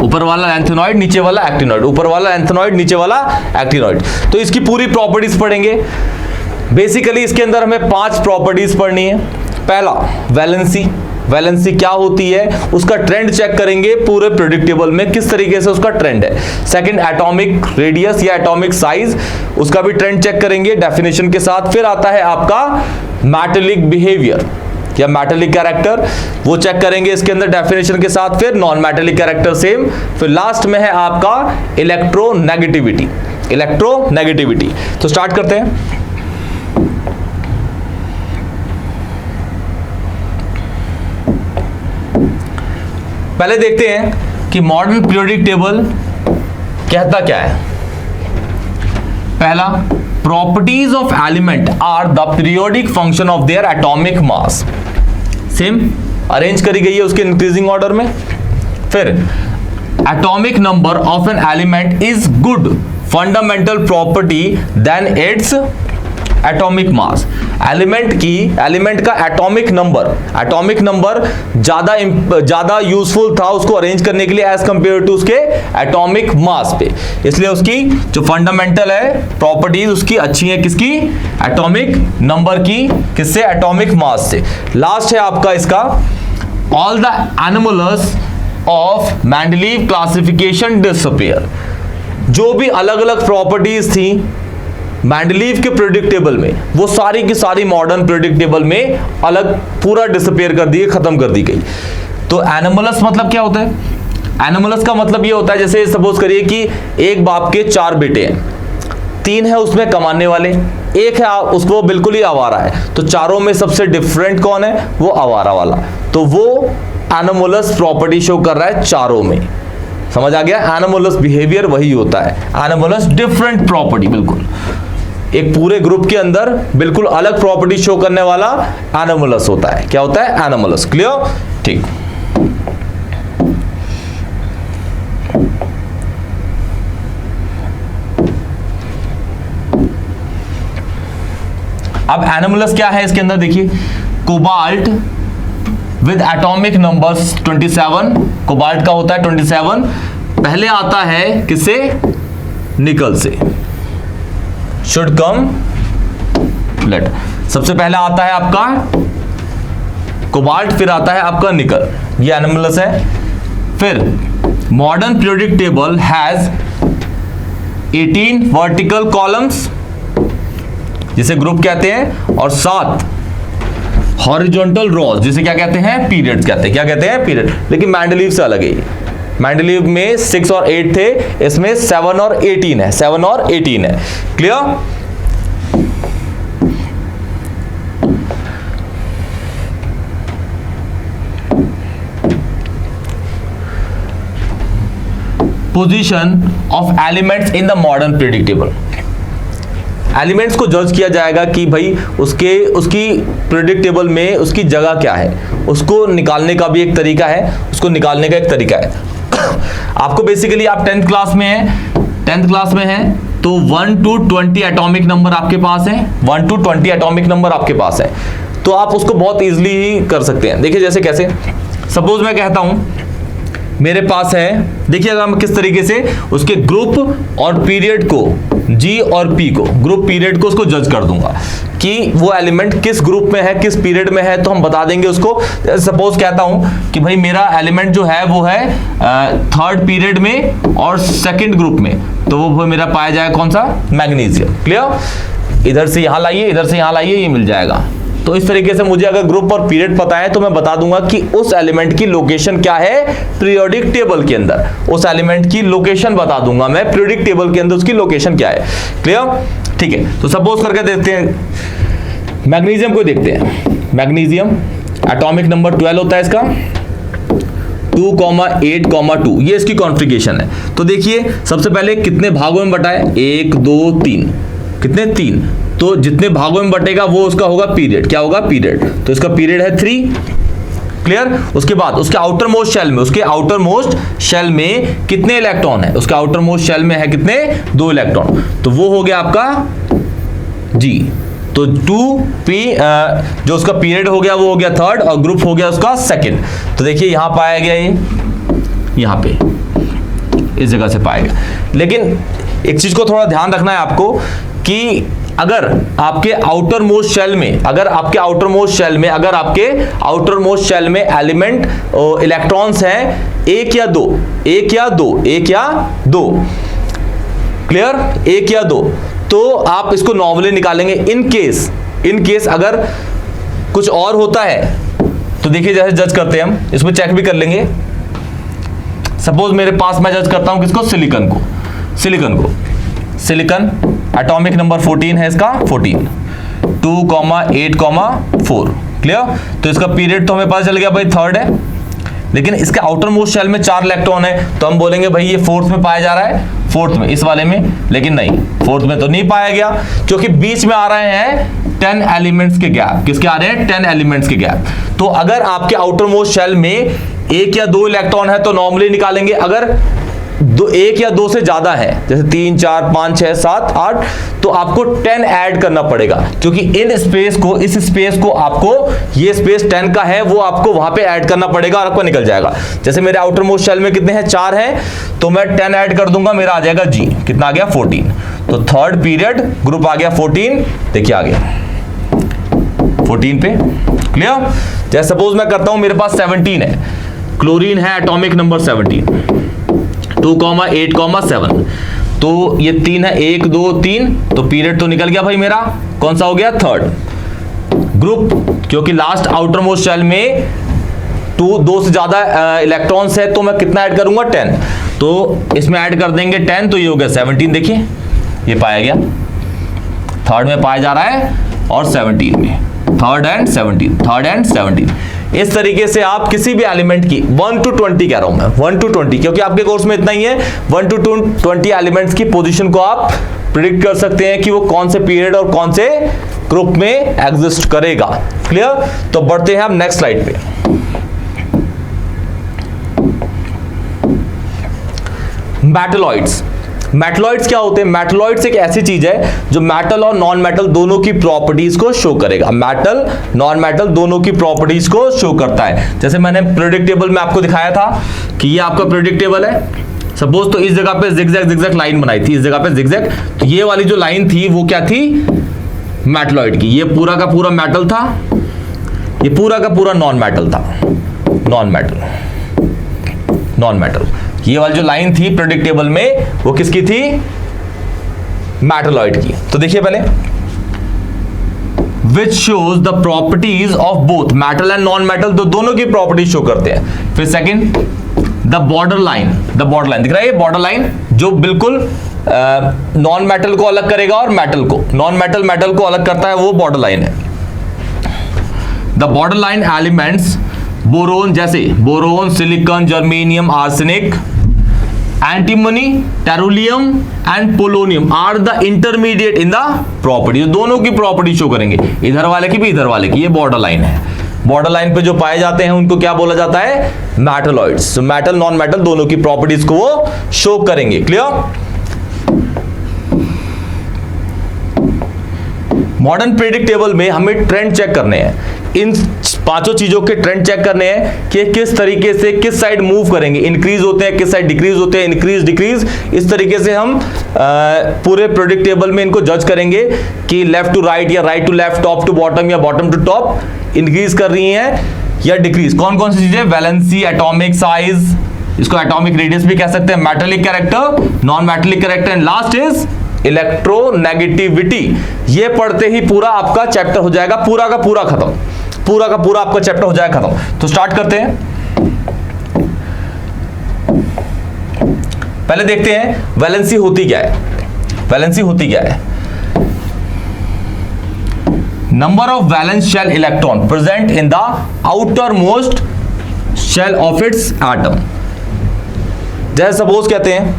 ऊपर वाला लैंथेनॉइड, नीचे वाला एक्टिनॉइड, ऊपर वाला लैंथेनॉइड, नीचे वाला एक्टिनॉइड। तो इसकी पूरी प्रॉपर्टीज पढ़ेंगे। बेसिकली इसके अंदर हमें 5 प्रॉपर्टीज पढ़नी है। पहला, वैलेंसी क्या होती है, उसका ट्रेंड चेक करेंगे पूरे पीरियोडिक टेबल में किस तरीके से उसका ट्रेंड है। सेकंड, एटॉमिक रेडियस या एटॉमिक साइज, उसका भी ट्रेंड चेक करेंगे डेफिनेशन के साथ। फिर आता है आपका मेटेलिक बिहेवियर या मेटेलिक कैरेक्टर, वो चेक करेंगे इसके अंदर डेफिनेशन के साथ। फिर नॉन मेटेलिक कैरेक्टर सेम। फिर लास्ट में है आपका इलेक्ट्रोनेगेटिविटी। तो स्टार्ट करते हैं। पहले देखते हैं कि मॉडर्न पीरियोडिक टेबल कहता क्या है। पहला, properties of element are the periodic function of their atomic mass. Same arrange करी गई है उसके इंक्रीजिंग ऑर्डर में। फिर atomic number of an element is good fundamental property then its atomic mass. Element का एटॉमिक नंबर ज्यादा useful था उसको अरेंज करने के लिए एज कंपेयर टू उसके एटॉमिक मास पे, इसलिए उसकी जो फंडामेंटल है प्रॉपर्टीज उसकी अच्छी है किसकी, एटॉमिक नंबर की, किससे, एटॉमिक मास से। लास्ट है आपका इसका, all the anomalous of Mendeleev classification disappear. जो भी अलग अलग प्रॉपर्टीज थी मेंडलीव के पीरियोडिक टेबल में, वो सारी की सारी मॉडर्न पीरियोडिक टेबल में अलग पूरा डिसअपीयर कर दी, खत्म कर दी गई। तो एनोमलस मतलब क्या होता है? एनोमलस का मतलब ये होता है, जैसे सपोज करिए कि एक बाप के 4 बेटे हैं, 3 है उसमें कमाने वाले, एक है उसको बिल्कुल ही आवारा है, तो चारों में सबसे डिफरेंट कौन है? वो आवारा वाला। तो वो एनोमलस प्रॉपर्टी शो कर रहा है चारों में। समझ आ गया? एनोमलस बिहेवियर वही होता है, एनोमलस डिफरेंट प्रॉपर्टी, बिल्कुल एक पूरे ग्रुप के अंदर बिल्कुल अलग प्रॉपर्टी शो करने वाला एनोमलस होता है। क्या होता है? एनोमलस। क्लियर? ठीक। अब एनोमलस क्या है इसके अंदर देखिए, cobalt with atomic numbers 27, cobalt का होता है 27, पहले आता है किससे? निकल से। शुड कम लेट, सबसे पहला आता है आपका कोबाल्ट, फिर आता है आपका निकल, ये एनोमलस है। फिर modern periodic table has 18 vertical columns जिसे ग्रुप कहते हैं, और 7 हॉरिजॉन्टल रॉज जिसे क्या कहते हैं? पीरियड्स कहते हैं। क्या कहते हैं? पीरियड। लेकिन मेंडलीव से अलग है। मेंडलीव में 6 और 8 थे, इसमें 7 और 18 है, 7 और 18 है। Clear? Position of elements in the modern periodic table. Elements को जज किया जाएगा कि भाई उसकी पीरियोडिक टेबल में उसकी जगह क्या है, उसको निकालने का भी एक तरीका है, उसको निकालने का एक तरीका है। आपको बेसिकली आप 10th क्लास में हैं तो 1 to 20 एटॉमिक नंबर आपके पास है, 1 to 20 एटॉमिक नंबर आपके पास है, तो आप उसको बहुत इजीली ही कर सकते हैं। देखिए जैसे कैसे, सपोज मैं कहता हूं मेरे पास है, देखिएगा मैं किस तरीके से उसके ग्रुप और पीरियड को, जी और पी को, ग्रुप पीरियड को उसको जज कर दूंगा कि वो एलिमेंट किस ग्रुप में है, किस पीरियड में है, तो हम बता देंगे उसको। सपोज कहता हूं कि भाई मेरा एलिमेंट जो है वो है 3rd पीरियड में और 2nd ग्रुप में, तो वो मेरा पाया जाएगा कौन सा? मैग्नीशियम। क्लियर? इधर से यहां लाइए, इधर से यहां लाइए, ये मिल जाएगा। तो इस तरीके से मुझे अगर ग्रुप और पीरियड पता है तो मैं बता दूंगा कि उस एलिमेंट की लोकेशन क्या है पीरियोडिक टेबल के अंदर, उस एलिमेंट की लोकेशन बता दूंगा मैं पीरियोडिक टेबल के अंदर उसकी लोकेशन क्या है। क्लियर? ठीक है, तो सपोज करके देखते हैं मैग्नीशियम को, देखते हैं मैग्नीशियम एटॉमिक नंबर 12 होता है इसका, 2,8,2, ये इसकी कॉन्फ़िगरेशन है। तो देखिए सबसे पहले कितने भागों में बटा है? 1 2 3, कितने? 3। तो जितने भागों में बटेगा वो उसका होगा पीरियड। क्या होगा? पीरियड। तो इसका पीरियड है 3। क्लियर? उसके बाद उसके आउटर मोस्ट शेल में कितने इलेक्ट्रॉन है? उसके आउटर मोस्ट शेल में है कितने? 2 इलेक्ट्रॉन। तो वो हो गया आपका जी। तो 2p जो उसका पीरियड हो गया वो हो गया 3rd और ग्रुप हो गया उसका 2nd। तो देखिए यहां पाया गया, ये यहां पे इस जगह से पाया गया। लेकिन एक चीज को थोड़ा ध्यान रखना है आपको कि अगर आपके आउटर मोस्ट शेल में एलिमेंट इलेक्ट्रॉन्स हैं 1 या 2, क्लियर? 1 या 2, तो आप इसको नॉर्मली निकालेंगे। इन केस अगर कुछ और होता है तो देखिए जैसे जज करते हैं हम, इसमें चेक भी कर लेंगे। सपोज मेरे पास मैं जज करता हूं किसको? सिलिकॉन एटॉमिक नंबर 14 है इसका, 14, 2,8,4। क्लियर? तो इसका पीरियड तो हमें पता चल गया भाई 3rd है, लेकिन इसके आउटर मोस्ट शेल में 4 इलेक्ट्रॉन है, तो हम बोलेंगे भाई ये फोर्थ में पाया जा रहा है, फोर्थ में, इस वाले में, लेकिन नहीं, फोर्थ में तो नहीं पाया गया, क्योंकि बीच में आ रहे हैं 10 एलिमेंट्स के गैप। किसके आ रहे हैं? 10 एलिमेंट्स के गैप। तो अगर आपके आउटर मोस्ट शेल में 1 या 2 इलेक्ट्रॉन है तो नॉर्मली निकालेंगे, अगर 1 या 2 से ज्यादा है, जैसे 3, 4, 5, 6, 7, 8, तो आपको 10 ऐड करना पड़ेगा, क्योंकि इन स्पेस को, इस स्पेस को आपको, ये स्पेस 10 का है, वो आपको वहां पे ऐड करना पड़ेगा और आपको निकल जाएगा। जैसे मेरे आउटर मोस्ट शेल में कितने हैं? 4 हैं, तो मैं 10 ऐड कर दूंगा, मेरा आ जाएगा जी, कितना आ गया? 14। तो थर्ड पीरियड ग्रुप आ गया 14, देखिए आ गया 14 पे, क्लियर? जैसे सपोज मैं करता हूं, मेरे पास 17 है, क्लोरीन है, एटॉमिक नंबर 17, 2,8,7, तो ये 3 है, 1, 2, 3, तो पीरियड तो निकल गया भाई मेरा, कौन सा हो गया? थर्ड ग्रुप, क्योंकि लास्ट आउटर मोस्ट शेल में 2 से ज्यादा इलेक्ट्रॉन्स है, तो मैं कितना ऐड करूंगा? 10, तो इसमें ऐड कर देंगे 10, तो ये हो गया 17, देखिए ये पाया गया, थर्ड में पाया जा रहा है और 17 में, थर्ड एंड 17। इस तरीके से आप किसी भी एलिमेंट की 1 to 20 कह रहा हूं मैं, 1 to 20, क्योंकि आपके कोर्स में इतना ही है, 1 to 20 एलिमेंट्स की पोजीशन को आप प्रिडिक्ट कर सकते हैं कि वो कौन से पीरियड और कौन से ग्रुप में एग्जिस्ट करेगा। क्लियर? तो बढ़ते हैं हम नेक्स्ट स्लाइड पे। मेटलॉइड्स। मेटलॉइड्स क्या होते हैं? मेटलॉइड्स एक ऐसी चीज है जो मेटल और नॉन मेटल दोनों की प्रॉपर्टीज को शो करेगा। मेटल, नॉन मेटल दोनों की प्रॉपर्टीज को शो करता है। जैसे मैंने प्रेडिक्टेबल में आपको दिखाया था कि ये आपका प्रेडिक्टेबल है, सपोज, तो इस जगह पे जिगजैग लाइन बनाई थी, इस जगह पे जिगजैग, तो ये वाली जो लाइन थी वो क्या थी? मेटलॉइड की। ये पूरा का पूरा मेटल था, ये पूरा का पूरा नॉन मेटल था, नॉन मेटल। ये वाली जो लाइन थी प्रेडिक्टेबल में वो किसकी थी? मेटलॉइड की। तो देखिए पहले, which shows the properties of both metal and non metal, तो दोनों की प्रॉपर्टीज शो करते हैं। फिर सेकंड, द बॉर्डर लाइन दिख रहा है, ये बॉर्डर लाइन जो बिल्कुल नॉन मेटल को अलग करेगा और मेटल को, नॉन मेटल को अलग करता है, वो बॉर्डर लाइन है। The border line elements, boron, जैसे boron, silicon, germanium, arsenic, antimony, tellurium and polonium are the intermediate in the property. दोनों की प्रॉपर्टी शो करेंगे, इधर वाले की भी, इधर वाले की। ये बॉर्डर लाइन है। बॉर्डर लाइन पे जो पाए जाते हैं उनको क्या बोला जाता है? मेटलॉइड्स। मेटल, नॉन मेटल दोनों की प्रॉपर्टीज को वो शो करेंगे। क्लियर? मॉडर्न प्रेडिक्टेबल में हमें ट्रेंड चेक करने हैं, इन पांचों चीजों के ट्रेंड चेक करने हैं कि किस तरीके से किस साइड मूव करेंगे, इंक्रीज होते हैं, किस साइड डिक्रीज होते हैं, इंक्रीज डिक्रीज। इस तरीके से हम पूरे प्रेडिक्टेबल में इनको जज करेंगे कि लेफ्ट टू राइट या right to left, top to bottom या बॉटम टू टॉप इंक्रीज कर रही हैं या डिक्रीज। कौन कौन सी चीजें? वैलेंसी, एटॉमिक साइज, इसको एटॉमिक रेडियस भी कह सकते हैं, metallic character, non metallic character, and last is electronegativity. ये पढ़ते ही पूरा आपका चैप्टर हो जाएगा, पूरा का पूरा खत्म, पूरा का पूरा आपका चैप्टर हो जाएगा खत्म। तो स्टार्ट करते हैं। पहले देखते हैं वैलेंसी होती क्या है। वैलेंसी होती क्या है? Number of valence shell electron present in the outer most shell of its atom. जैसे सपोज कहते हैं,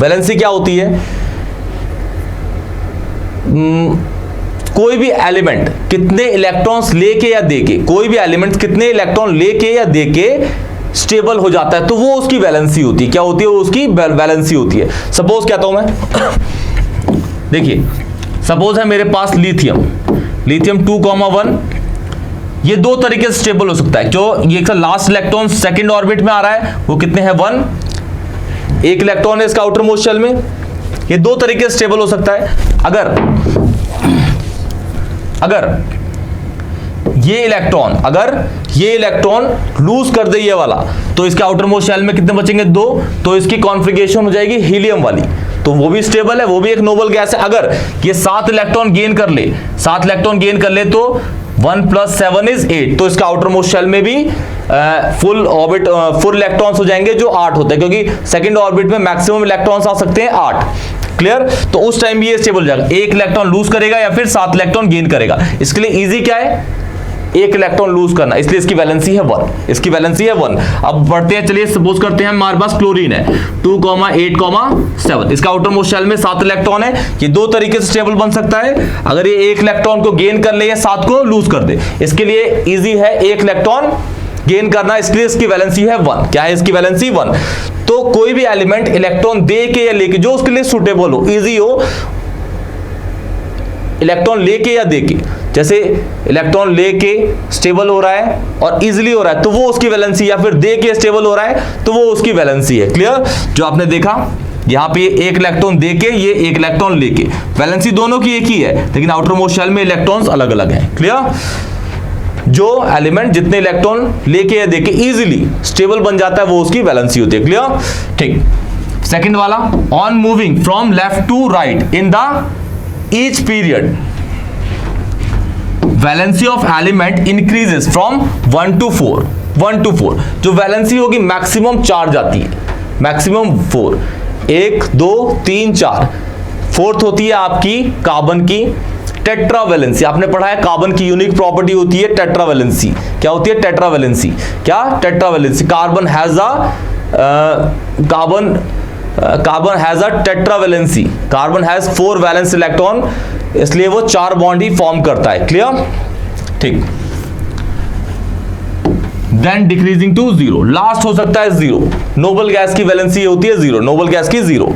वैलेंसी क्या होती है? कोई भी एलिमेंट कितने इलेक्ट्रॉन्स लेके या देके, कोई भी एलिमेंट कितने इलेक्ट्रॉन लेके या देके स्टेबल हो जाता है, तो वो उसकी वैलेंसी होती है। क्या होती है? वो उसकी वैलेंसी होती है। सपोज कहता हूं मैं, देखिए सपोज है मेरे पास लिथियम 2,1, ये दो तरीके से स्टेबल हो सकता है। जो ये लास्ट इलेक्ट्रॉन सेकंड ऑर्बिट में आ रहा है, वो कितने हैं? 1, एक इलेक्ट्रॉन है इसका आउटर मोस्ट शेल में। ये दो तरीके से स्टेबल हो सकता है। अगर ये इलेक्ट्रॉन लूज कर दे ये वाला, तो इसके आउटर मोस्ट शेल में कितने बचेंगे? 2, तो इसकी कॉन्फ़िगरेशन हो जाएगी हीलियम वाली, तो वो भी स्टेबल है, वो भी एक नोबल गैस है। अगर ये 7 इलेक्ट्रॉन गेन कर ले, तो 1 + 7 = 8, तो इसका आउटर मोस्ट शेल में भी फुल इलेक्ट्रॉन्स हो जाएंगे, जो 8 होते हैं, क्योंकि सेकंड ऑर्बिट में मैक्सिमम इलेक्ट्रॉन्स आ सकते हैं 8। क्लियर? तो उस टाइम भी ये स्टेबल हो जाएगा, 1 इलेक्ट्रॉन लूज करेगा या फिर 7 इलेक्ट्रॉन गेन करेगा। इसके लिए इजी क्या है? एक इलेक्ट्रॉन लूज करना, इसलिए इसकी वैलेंसी है 1, इसकी वैलेंसी है 1। अब बढ़ते हैं, चलिए सपोज करते हैं हमारे पास क्लोरीन है 2,8,7, इसका आउटर मोस्ट शेल में 7 इलेक्ट्रॉन है। ये दो तरीके से स्टेबल बन सकता है, अगर ये एक इलेक्ट्रॉन को गेन कर ले या 7 को लूज कर दे। इसके लिए इजी है एक इलेक्ट्रॉन गेन करना, इसलिए इसकी वैलेंसी है 1। क्या है इसकी वैलेंसी? 1। तो कोई भी एलिमेंट इलेक्ट्रॉन दे के या लेके, जो उसके लिए सुटेबल हो, इजी हो, इलेक्ट्रॉन लेके या देके, जैसे इलेक्ट्रॉन लेके स्टेबल हो रहा है और इजीली हो रहा है तो वो उसकी वैलेंसी, या फिर दे के स्टेबल हो रहा है तो वो उसकी वैलेंसी है। क्लियर? जो आपने देखा यहां पे एक इलेक्ट्रॉन देके, ये एक इलेक्ट्रॉन लेके, वैलेंसी दोनों की एक ही है, लेकिन आउटर मोस्ट शेल में इलेक्ट्रॉन्स अलग अलग हैं। क्लियर? जो एलिमेंट जितने इलेक्ट्रॉन लेके या देके इजीली स्टेबल बन जाता है वो उसकी वैलेंसी होती है। क्लियर? ठीक। सेकंड वाला, on moving from left to right in the each period valency of element increases from 1 to 4। 1 to 4 जो वैलेंसी होगी मैक्सिमम 4 जाती है, मैक्सिमम 4, 1 2 3 4। फोर्थ होती है आपकी कार्बन की टेट्रावैलेंसी। आपने पढ़ा है कार्बन की यूनिक प्रॉपर्टी होती है टेट्रावैलेंसी। क्या होती है? टेट्रावैलेंसी। क्या? Tetravalency. Carbon has a tetravalency. Carbon has 4 valence electron, इसलिए वो 4 बॉन्ड ही फॉर्म करता है। क्लियर? ठीक। देन डिक्रीजिंग टू 0, लास्ट हो सकता है 0। नोबल गैस की वैलेंसी होती है 0, नोबल गैस की 0।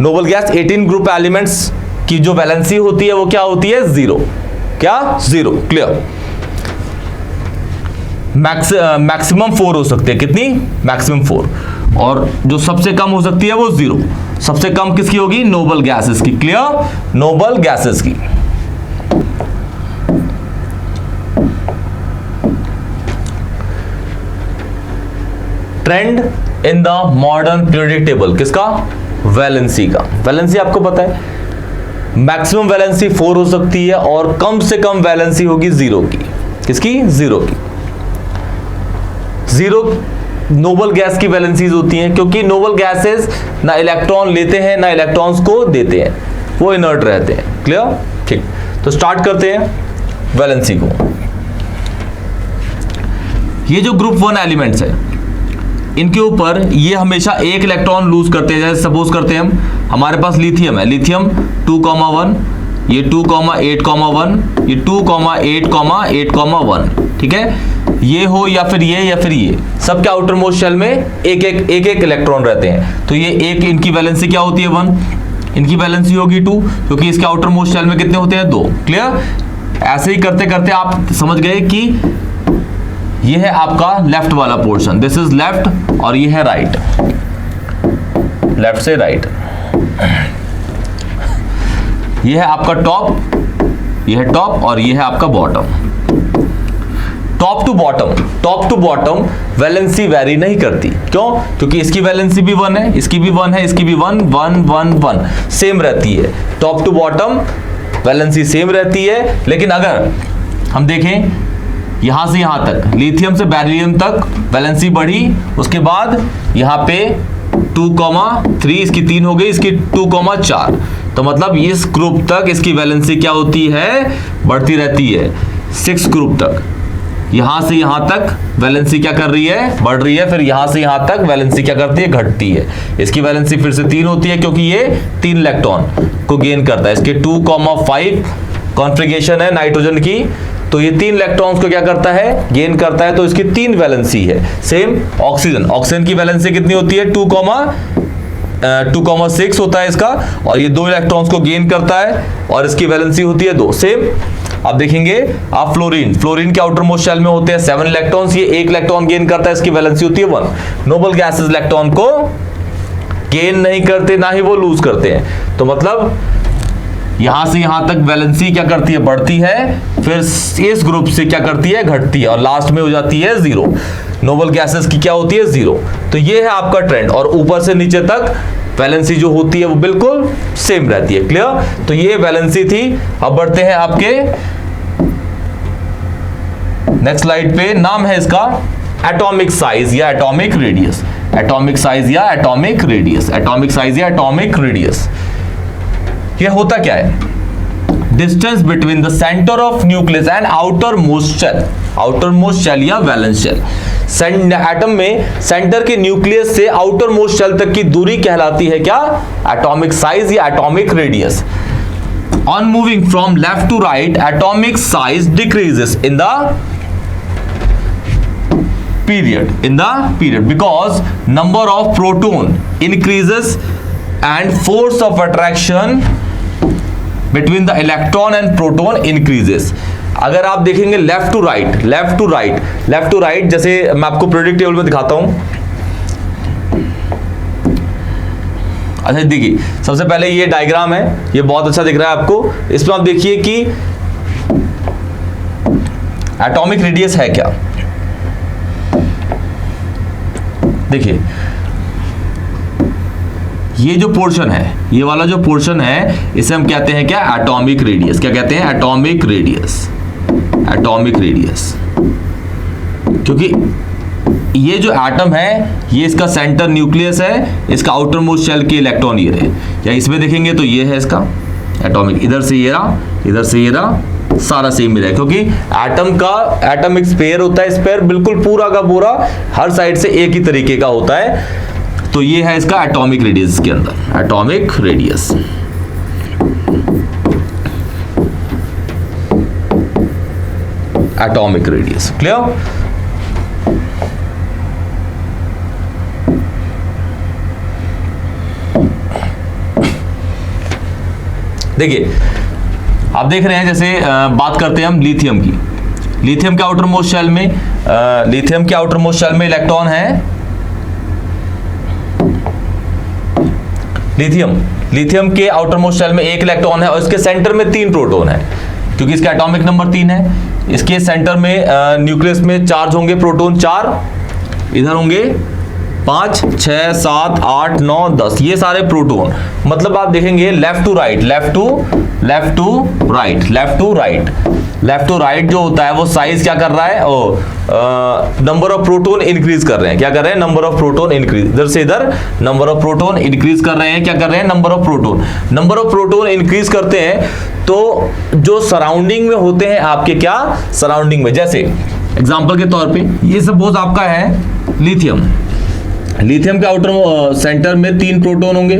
नोबल गैस 18 ग्रुप एलिमेंट्स की जो वैलेंसी होती है वो क्या होती है? 0। क्या? 0। क्लियर? मैक्सिमम 4 हो सकते हैं। कितनी? मैक्सिमम 4। और जो सबसे कम हो सकती है वो 0। सबसे कम किसकी होगी? नोबल गैसेस की। क्लियर? नोबल गैसेस की। Trend in the modern periodic table किसका? वैलेंसी का। वैलेंसी आपको पता है, मैक्सिमम वैलेंसी 4 हो सकती है और कम से कम वैलेंसी होगी 0 की। किसकी? 0 की। 0 नोबल गैस की वैलेंसीज होती हैं, क्योंकि नोबल गैसेस ना इलेक्ट्रॉन लेते हैं ना इलेक्ट्रॉन्स को देते हैं, वो इनर्ट रहते हैं। क्लियर? ठीक। तो स्टार्ट करते हैं वैलेंसी को। ये जो ग्रुप 1 एलिमेंट्स है, इनके ऊपर ये हमेशा एक इलेक्ट्रॉन लूज करते हैं। जैसे सपोज करते हैं हमारे पास लिथियम है, लिथियम 2,1, ये 2,8,1, ये 2,8,8,1। ठीक है? ये हो या फिर ये, सबके आउटर मोस्ट शेल में एक एक इलेक्ट्रॉन रहते हैं। तो ये एक, इनकी वैलेंसी क्या होती है? 1। इनकी वैलेंसी होगी 2, क्योंकि इसके आउटर मोस्ट शेल में कितने होते हैं? 2। क्लियर? ऐसे ही करते करते आप समझ गए कि ये है आपका लेफ्ट वाला पोर्शन, दिस इज लेफ्ट, और ये है राइट, लेफ्ट से राइट। ये है आपका टॉप, ये है टॉप, और ये है आपका bottom. Top to bottom valency vary नहीं करती। क्यों? क्योंकि इसकी वैलेंसी भी 1 है, इसकी भी 1 है, इसकी भी 1 1 1 1 सेम रहती है। Top to bottom valency same रहती है। लेकिन अगर हम देखें यहां से यहां तक, लिथियम से बेरिलियम तक वैलेंसी बढ़ी, उसके बाद यहां पे 2,3, इसकी 3 हो गई, इसकी 2,4, तो मतलब इस ग्रुप तक इसकी वैलेंसी क्या होती है? बढ़ती रहती है। 6 ग्रुप तक, यहां से यहां तक वैलेंसी क्या कर रही है? बढ़ रही है। फिर यहां से यहां तक वैलेंसी क्या करती है? घटती है। इसकी वैलेंसी फिर से 3 होती है, क्योंकि ये 3 इलेक्ट्रॉन को गेन करता है। इसके 2,5 कॉन्फ़िगरेशन है नाइट्रोजन की, तो ये 3 इलेक्ट्रॉन्स को क्या करता है? गेन करता है। तो इसकी 3 वैलेंसी है। सेम ऑक्सीजन की वैलेंसी कितनी होती है? 2,6 होता है इसका, और ये 2 इलेक्ट्रॉन्स को गेन करता है और इसकी वैलेंसी होती है 2। सेम अब देखेंगे आप फ्लोरीन के आउटर मोस्ट शेल में होते हैं 7 इलेक्ट्रॉन्स, ये 1 इलेक्ट्रॉन गेन करता है, इसकी वैलेंसी होती है 1। नोबल गैसेस इलेक्ट्रॉन को गेन नहीं करते, ना ही वो लूज करते हैं। तो मतलब यहां से यहां तक वैलेंसी क्या करती है? बढ़ती है। फिर इस ग्रुप से क्या करती है? घटती है, और लास्ट में हो जाती है 0। नोबल गैसेस की क्या होती है? 0। तो ये है आपका ट्रेंड, और ऊपर से नीचे तक वैलेंसी जो होती है वो बिल्कुल सेम रहती है। क्लियर? तो ये वैलेंसी थी। अब बढ़ते हैं आपके नेक्स्ट स्लाइड पे। नाम है इसका एटॉमिक साइज या एटॉमिक रेडियस। एटॉमिक साइज या एटॉमिक रेडियस। एटॉमिक साइज या एटॉमिक रेडियस। ये होता क्या है? Distance between the centre of nucleus and outer most shell या वैलेंस शेल। एटम में सेंटर के न्यूक्लियस से आउटर मोस्ट शेल तक की दूरी कहलाती है क्या? एटॉमिक साइज या atomic radius. On moving from left to right, atomic size decreases in the period because number of proton increases and force of attraction between the electron and proton increases। अगर आप देखेंगे left to right, जैसे मैं आपको periodic table में दिखाता हूं। अच्छा देखिए, सबसे पहले ये डायग्राम है, ये बहुत अच्छा दिख रहा है आपको। इसमें आप देखिए कि एटॉमिक रेडियस है क्या। देखिए ये जो पोर्शन है, ये वाला जो पोर्शन है, इसे हम कहते हैं क्या? Atomic radius. क्या कहते हैं? Atomic radius. क्योंकि ये जो एटम है, ये इसका सेंटर न्यूक्लियस है, इसका आउटर मोस्ट शेल के इलेक्ट्रॉन ये रहे, या इसमें देखेंगे तो ये है इसका एटॉमिक, इधर से ये रहा, इधर से ये रहा, सारा सेम मिला है। क्योंकि एटम एक स्फीयर होता है, स्फीयर बिल्कुल पूरा का पूरा हर साइड से एक ही तरीके का होता है। तो ये है इसका एटॉमिक रेडियस के अंदर, एटॉमिक रेडियस। क्लियर? देखिए आप देख रहे हैं, जैसे बात करते हैं हम लिथियम की। लिथियम के आउटर मोस्ट शेल में इलेक्ट्रॉन है। लिथियम के आउटर मोस्ट शेल में एक इलेक्ट्रॉन है और इसके सेंटर में 3 प्रोटॉन है, क्योंकि इसका एटॉमिक नंबर 3 है। इसके सेंटर में न्यूक्लियस में चार्ज होंगे प्रोटॉन 4, इधर होंगे 5, 6, 7, 8, 9, 10, ये सारे प्रोटॉन। मतलब आप देखेंगे लेफ्ट टू राइट जो होता है वो साइज क्या कर रहा है? नंबर ऑफ प्रोटॉन इंक्रीज कर रहे हैं। क्या कर रहे हैं? नंबर ऑफ प्रोटॉन इंक्रीज, इधर से इधर नंबर ऑफ प्रोटॉन इंक्रीज कर रहे हैं। क्या कर रहे हैं? नंबर ऑफ प्रोटॉन इंक्रीज करते हैं। तो जो सराउंडिंग में होते हैं आपके, क्या सराउंडिंग में, जैसे एग्जांपल के तौर पे ये सपोज आपका है लिथियम के आउटर सेंटर में 3 प्रोटॉन होंगे।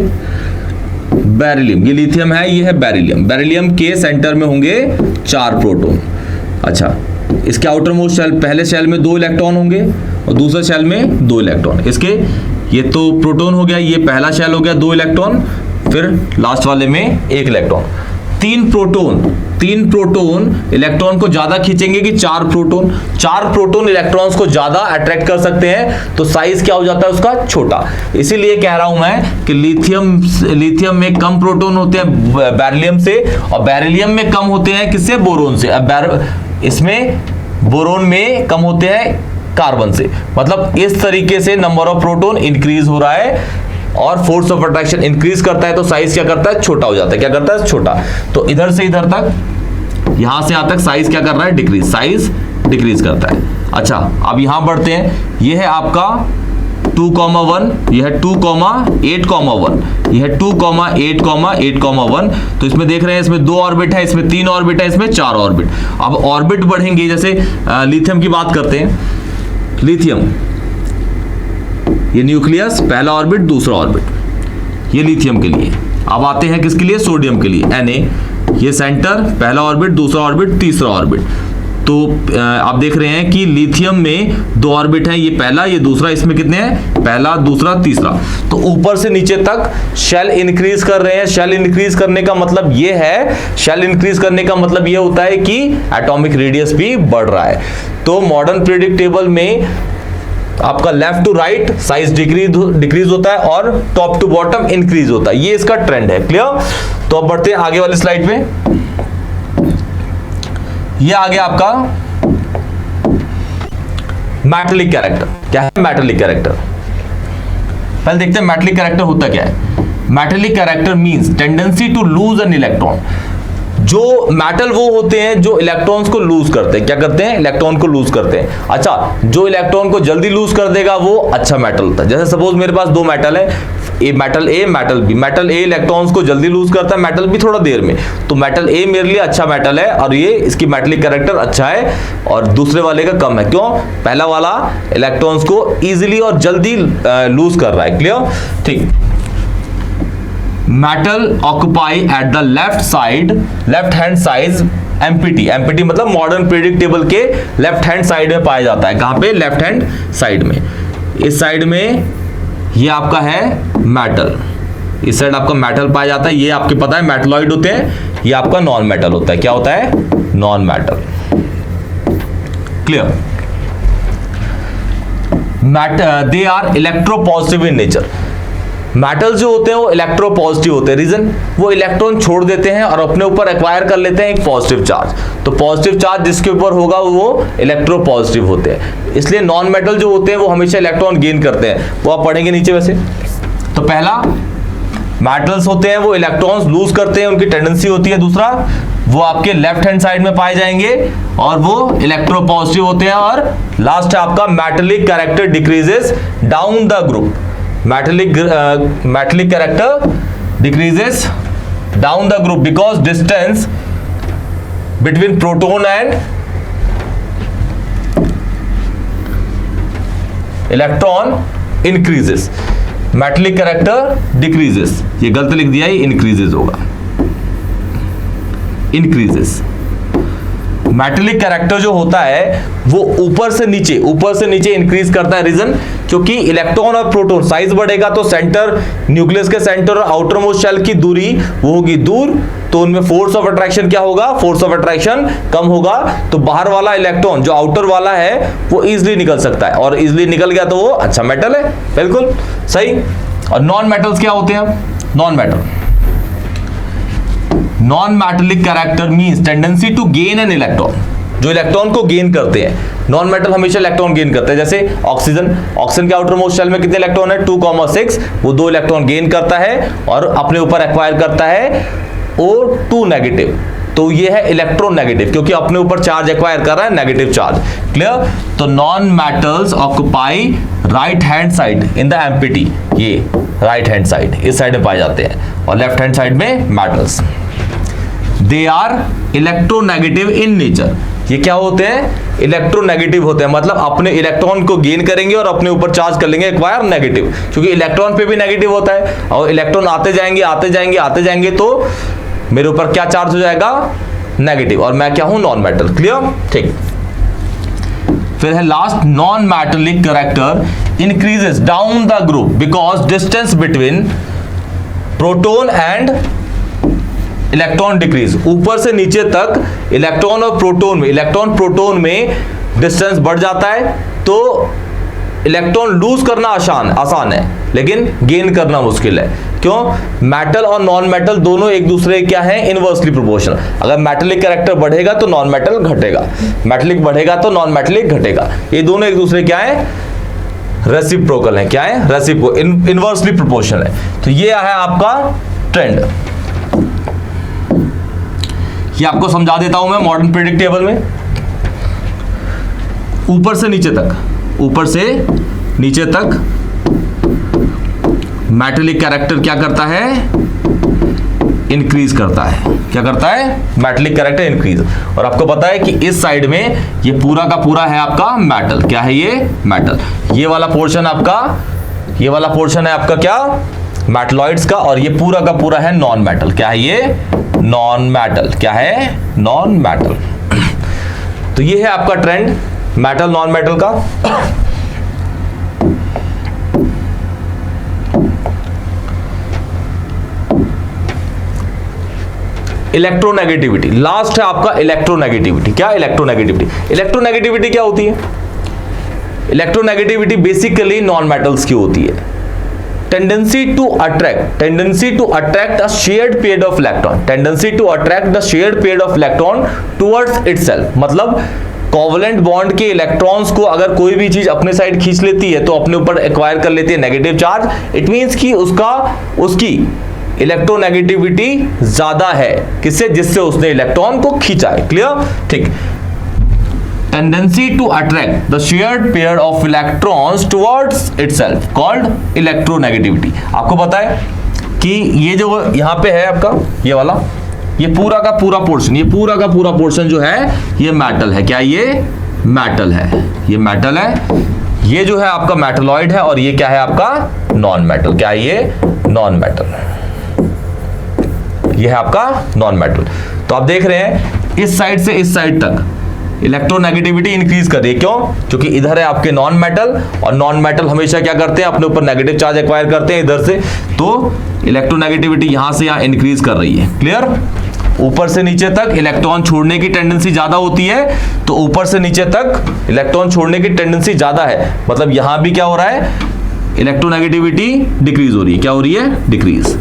बेरिलियम, ये लिथियम है, ये है बेरिलियम के सेंटर में होंगे 4 प्रोटॉन। अच्छा, इसके आउटर मोस्ट शेल, पहले शेल में 2 इलेक्ट्रॉन होंगे और दूसरे शेल में 2 इलेक्ट्रॉन। इसके ये तो प्रोटॉन हो गया, ये पहला शेल हो गया 2 इलेक्ट्रॉन, फिर लास्ट वाले में 1 इलेक्ट्रॉन। 3 प्रोटॉन इलेक्ट्रॉन को ज्यादा खींचेंगे कि 4 प्रोटॉन इलेक्ट्रॉन्स को ज्यादा अट्रैक्ट कर सकते हैं, तो साइज क्या हो जाता है उसका? छोटा। इसीलिए कह रहा हूं मैं कि लिथियम में कम प्रोटॉन होते हैं बेरिलियम से, और बेरिलियम में कम होते हैं किससे? बोरोन से। इसमें बोरोन में कम होते हैं कार्बन से। मतलब इस तरीके से नंबर ऑफ प्रोटॉन इंक्रीज हो रहा है और फोर्स ऑफ अट्रैक्शन इंक्रीज करता है, तो साइज क्या करता है? छोटा हो जाता है। क्या करता है? छोटा। तो इधर से इधर तक, यहां से यहां तक साइज क्या कर रहा है? डिक्रीज, साइज डिक्रीज करता है। अच्छा, अब यहां बढ़ते हैं। यह है आपका 2,1, यह है 2,8,1, यह है 2,8,8,1। तो इसमें देख रहे हैं, इसमें 2 ऑर्बिट है, इसमें 3 ऑर्बिट है, इसमें 4 ऑर्बिट। अब ऑर्बिट बढ़ेंगे, जैसे लिथियम की बात करते हैं। लिथियम, ये न्यूक्लियस, पहला ऑर्बिट, दूसरा ऑर्बिट, ये लिथियम के लिए। अब आते हैं किसके लिए? सोडियम के लिए, Na, ये सेंटर, पहला ऑर्बिट, दूसरा ऑर्बिट, तीसरा ऑर्बिट। तो आप देख रहे हैं कि लिथियम में 2 ऑर्बिट है, ये पहला, ये दूसरा, इसमें कितने हैं? पहला, दूसरा, तीसरा। तो ऊपर से नीचे तक शेल इंक्रीज कर रहे हैं। शेल इंक्रीज करने का मतलब ये है, शेल इंक्रीज करने का मतलब ये होता है कि एटॉमिक रेडियस भी बढ़ रहा है। तो मॉडर्न पीरियोडिक टेबल में आपका left to right size decrease होता है और टॉप टू बॉटम इंक्रीज होता है। ये इसका ट्रेंड है। क्लियर? तो अब बढ़ते हैं आगे वाली स्लाइड पे। ये आ गया आपका मेटालिक कैरेक्टर। क्या है मेटालिक कैरेक्टर? पहले देखते हैं मेटालिक कैरेक्टर होता क्या है। Metallic character means tendency to lose an electron. जो मेटल वो होते हैं जो इलेक्ट्रॉन्स को लूज करते हैं, क्या करते हैं, इलेक्ट्रॉन को लूज करते हैं। अच्छा, जो इलेक्ट्रॉन को जल्दी लूज कर देगा वो अच्छा मेटल होता है। जैसे सपोज मेरे पास दो मेटल है, metal A metal B, metal A electrons को जल्दी लूज करता है, मेटल बी थोड़ा देर में, तो मेटल ए मेरे लिए अच्छा मेटल है और ये इसकी मेटलिक कैरेक्टर अच्छा है और दूसरे वाले का कम है। क्यों? पहला वाला इलेक्ट्रॉन्स को इजीली और जल्दी लूज कर रहा है। क्लियर? ठीक। Metal occupy at the left hand side empty, empty मतलब मॉडर्न पीरियोडिक टेबल के लेफ्ट हैंड साइड में पाया जाता है। कहां पे? लेफ्ट हैंड साइड में। इस साइड में ये आपका है मेटल, इस साइड आपका मेटल पाया जाता है। ये आपके पता है मेटलॉइड होते हैं, ये आपका नॉन मेटल होता है। क्या होता है? Non metal. Clear? They are electropositive in nature. Metal जो होते हैं वो इलेक्ट्रोपॉजिटिव होते हैं। रीजन? वो इलेक्ट्रॉन छोड़ देते हैं और अपने ऊपर एक्वायर कर लेते हैं एक पॉजिटिव चार्ज। तो पॉजिटिव चार्ज जिसके ऊपर होगा वो इलेक्ट्रोपॉजिटिव होते हैं। इसलिए नॉन मेटल जो होते हैं वो हमेशा इलेक्ट्रॉन गेन करते हैं। वो आप पढ़ेंगे नीचे वैसे। तो पहला मेटल्स होते हैं वो इलेक्ट्रॉन्स लूज करते हैं, उनकी टेंडेंसी होती है। दूसरा, वो आपके लेफ्ट हैंड साइड में पाए जाएंगे और वो इलेक्ट्रोपॉजिटिव होते हैं। और लास्ट है आपका metallic character decreases down the group. metallic character decreases down the group because distance between proton and electron increases. metallic character decreases, ये गलत लिख दिया, ये increases होगा, increases। मेटलिक कैरेक्टर जो होता है वो ऊपर से नीचे इंक्रीज करता है। रीजन? क्योंकि इलेक्ट्रॉन और प्रोटॉन साइज बढ़ेगा तो सेंटर, न्यूक्लियस के सेंटर और आउटर मोस्ट शेल की दूरी वो होगी दूर, तो उनमें फोर्स ऑफ अट्रैक्शन क्या होगा? फोर्स ऑफ अट्रैक्शन कम होगा। तो बाहर वाला इलेक्ट्रॉन जो आउटर वाला है वो इजिली निकल सकता है, और इजिली निकल गया तो वो अच्छा मेटल है। बिल्कुल सही। और नॉन मेटल्स क्या होते हैं? Non metallic character means tendency to gain an electron, जो इलेक्ट्रॉन को गेन करते हैं। नॉन मेटल हमेशा इलेक्ट्रॉन गेन करते हैं। जैसे ऑक्सीजन के आउटर मोस्ट शेल में कितने इलेक्ट्रॉन है? 2,6। वो 2 इलेक्ट्रॉन गेन करता है और अपने ऊपर एक्वायर करता है O2 नेगेटिव। तो ये है इलेक्ट्रोनेगेटिव, क्योंकि अपने ऊपर चार्ज एक्वायर कर रहा है, नेगेटिव चार्ज। क्लियर? तो non metals occupy right hand side in the empty, ये राइट हैंड साइड इस साइड में पाए जाते हैं, और लेफ्ट हैंड साइड में metals. They are electronegative in nature. ये क्या होते हैं? इलेक्ट्रोनेगेटिव होते हैं, मतलब अपने इलेक्ट्रॉन को गेन करेंगे और अपने ऊपर चार्ज कर लेंगे एक्वायर नेगेटिव, क्योंकि इलेक्ट्रॉन पे भी नेगेटिव होता है और इलेक्ट्रॉन आते जाएंगे तो मेरे ऊपर क्या चार्ज हो जाएगा? नेगेटिव, और मैं क्या हूं? Non metal. क्लियर? ठीक। फिर है last, non metallic character increases down the group because distance between proton and electron decrease. ऊपर से नीचे तक इलेक्ट्रॉन और प्रोटॉन में डिस्टेंस बढ़ जाता है, तो इलेक्ट्रॉन लूज करना आसान है, लेकिन गेन करना मुश्किल है। क्यों? मेटल और नॉन मेटल दोनों एक दूसरे क्या है? Inversely proportional. अगर मेटलिक कैरेक्टर बढ़ेगा तो नॉन मेटल घटेगा, मेटलिक बढ़ेगा तो नॉन मेटलिक घटेगा। ये दोनों एक दूसरे क्या है? रेसिप्रोकल है। क्या है? इनवर्सली प्रोपोर्शनल है। तो ये है आपका ट्रेंड। ये आपको समझा देता हूं मैं मॉडर्न पीरियोडिक टेबल में। ऊपर से नीचे तक मेटलिक कैरेक्टर क्या करता है? इंक्रीज करता है। क्या करता है? Metallic character increase. और आपको पता है कि इस साइड में ये पूरा का पूरा है आपका मेटल। क्या है ये? मेटल। ये वाला पोर्शन है आपका क्या? मेटलॉइड्स का, और ये पूरा का पूरा है नॉन मेटल। क्या है ये? Non metal. क्या है? Non metal. तो ये है आपका ट्रेंड मेटल नॉन मेटल का। इलेक्ट्रोनेगेटिविटी लास्ट है आपका। इलेक्ट्रोनेगेटिविटी क्या? इलेक्ट्रोनेगेटिविटी क्या होती है? इलेक्ट्रोनेगेटिविटी बेसिकली नॉन मेटल्स की होती है। Tendency to attract a shared pair of electron towards itselफ। मतलब कोवलेंट बॉन्ड के इलेक्ट्रॉन्स को अगर कोई भी चीज अपने साइड खींच लेती है तो अपने ऊपर एक्वायर कर लेती है नेगेटिव चार्ज। इट मींस कि उसकी इलेक्ट्रोनेगेटिविटी ज्यादा है, किससे? जिससे उसने इलेक्ट्रॉन को खींचा है। क्लियर? ठीक। Tendency to attract the shared pair of electrons towards itself called electronegativity. आपको पता है कि ये जो यहां पे है आपका ये वाला, ये पूरा का पूरा पोर्शन, ये पूरा का पूरा पोर्शन जो है ये मेटल है। क्या ये मेटल है? ये मेटल है। ये जो है आपका मेटलॉइड है और ये क्या है आपका नॉन मेटल। क्या है ये? Non metal. ये है आपका नॉन मेटल। तो आप देख रहे हैं इस साइड से इस साइड तक इलेक्ट्रोनेगेटिविटी इंक्रीज कर रही है। क्यों? क्योंकि इधर है आपके नॉन मेटल, और नॉन मेटल हमेशा क्या करते हैं? अपने ऊपर नेगेटिव चार्ज एक्वायर करते हैं इधर से, तो इलेक्ट्रोनेगेटिविटी यहां से यहां इंक्रीज कर रही है। क्लियर? ऊपर से नीचे तक इलेक्ट्रॉन छोड़ने की टेंडेंसी ज्यादा होती है, तो ऊपर से नीचे तक इलेक्ट्रॉन छोड़ने की टेंडेंसी ज्यादा है, मतलब यहां भी क्या हो रहा है? इलेक्ट्रोनेगेटिविटी डिक्रीज हो रही है। क्या हो रही है? डिक्रीज।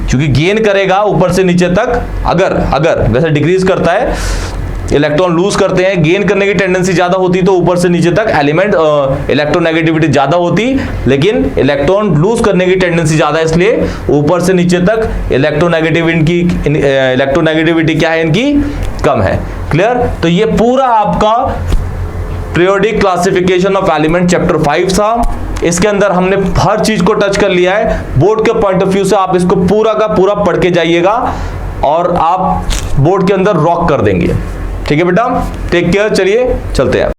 क्योंकि गेन करेगा ऊपर से नीचे तक, अगर वैसे डिक्रीज करता है, इलेक्ट्रॉन लूज करते हैं, गेन करने की टेंडेंसी ज्यादा होती तो ऊपर से नीचे तक एलिमेंट इलेक्ट्रोनेगेटिविटी ज्यादा होती, लेकिन इलेक्ट्रॉन लूज करने की टेंडेंसी ज्यादा, इसलिए ऊपर से नीचे तक इलेक्ट्रोनेगेटिविटी क्या है इनकी? कम है। क्लियर? तो ये पूरा आपका periodic classification of element chapter 5 था। इसके अंदर हमने हर चीज को टच कर लिया है। बोर्ड के पॉइंट ऑफ व्यू से आप इसको पूरा का पूरा पढ़ के जाइएगा और आप बोर्ड के अंदर रॉक कर देंगे। ठीक है बेटा, टेक केयर। चलिए चलते हैं।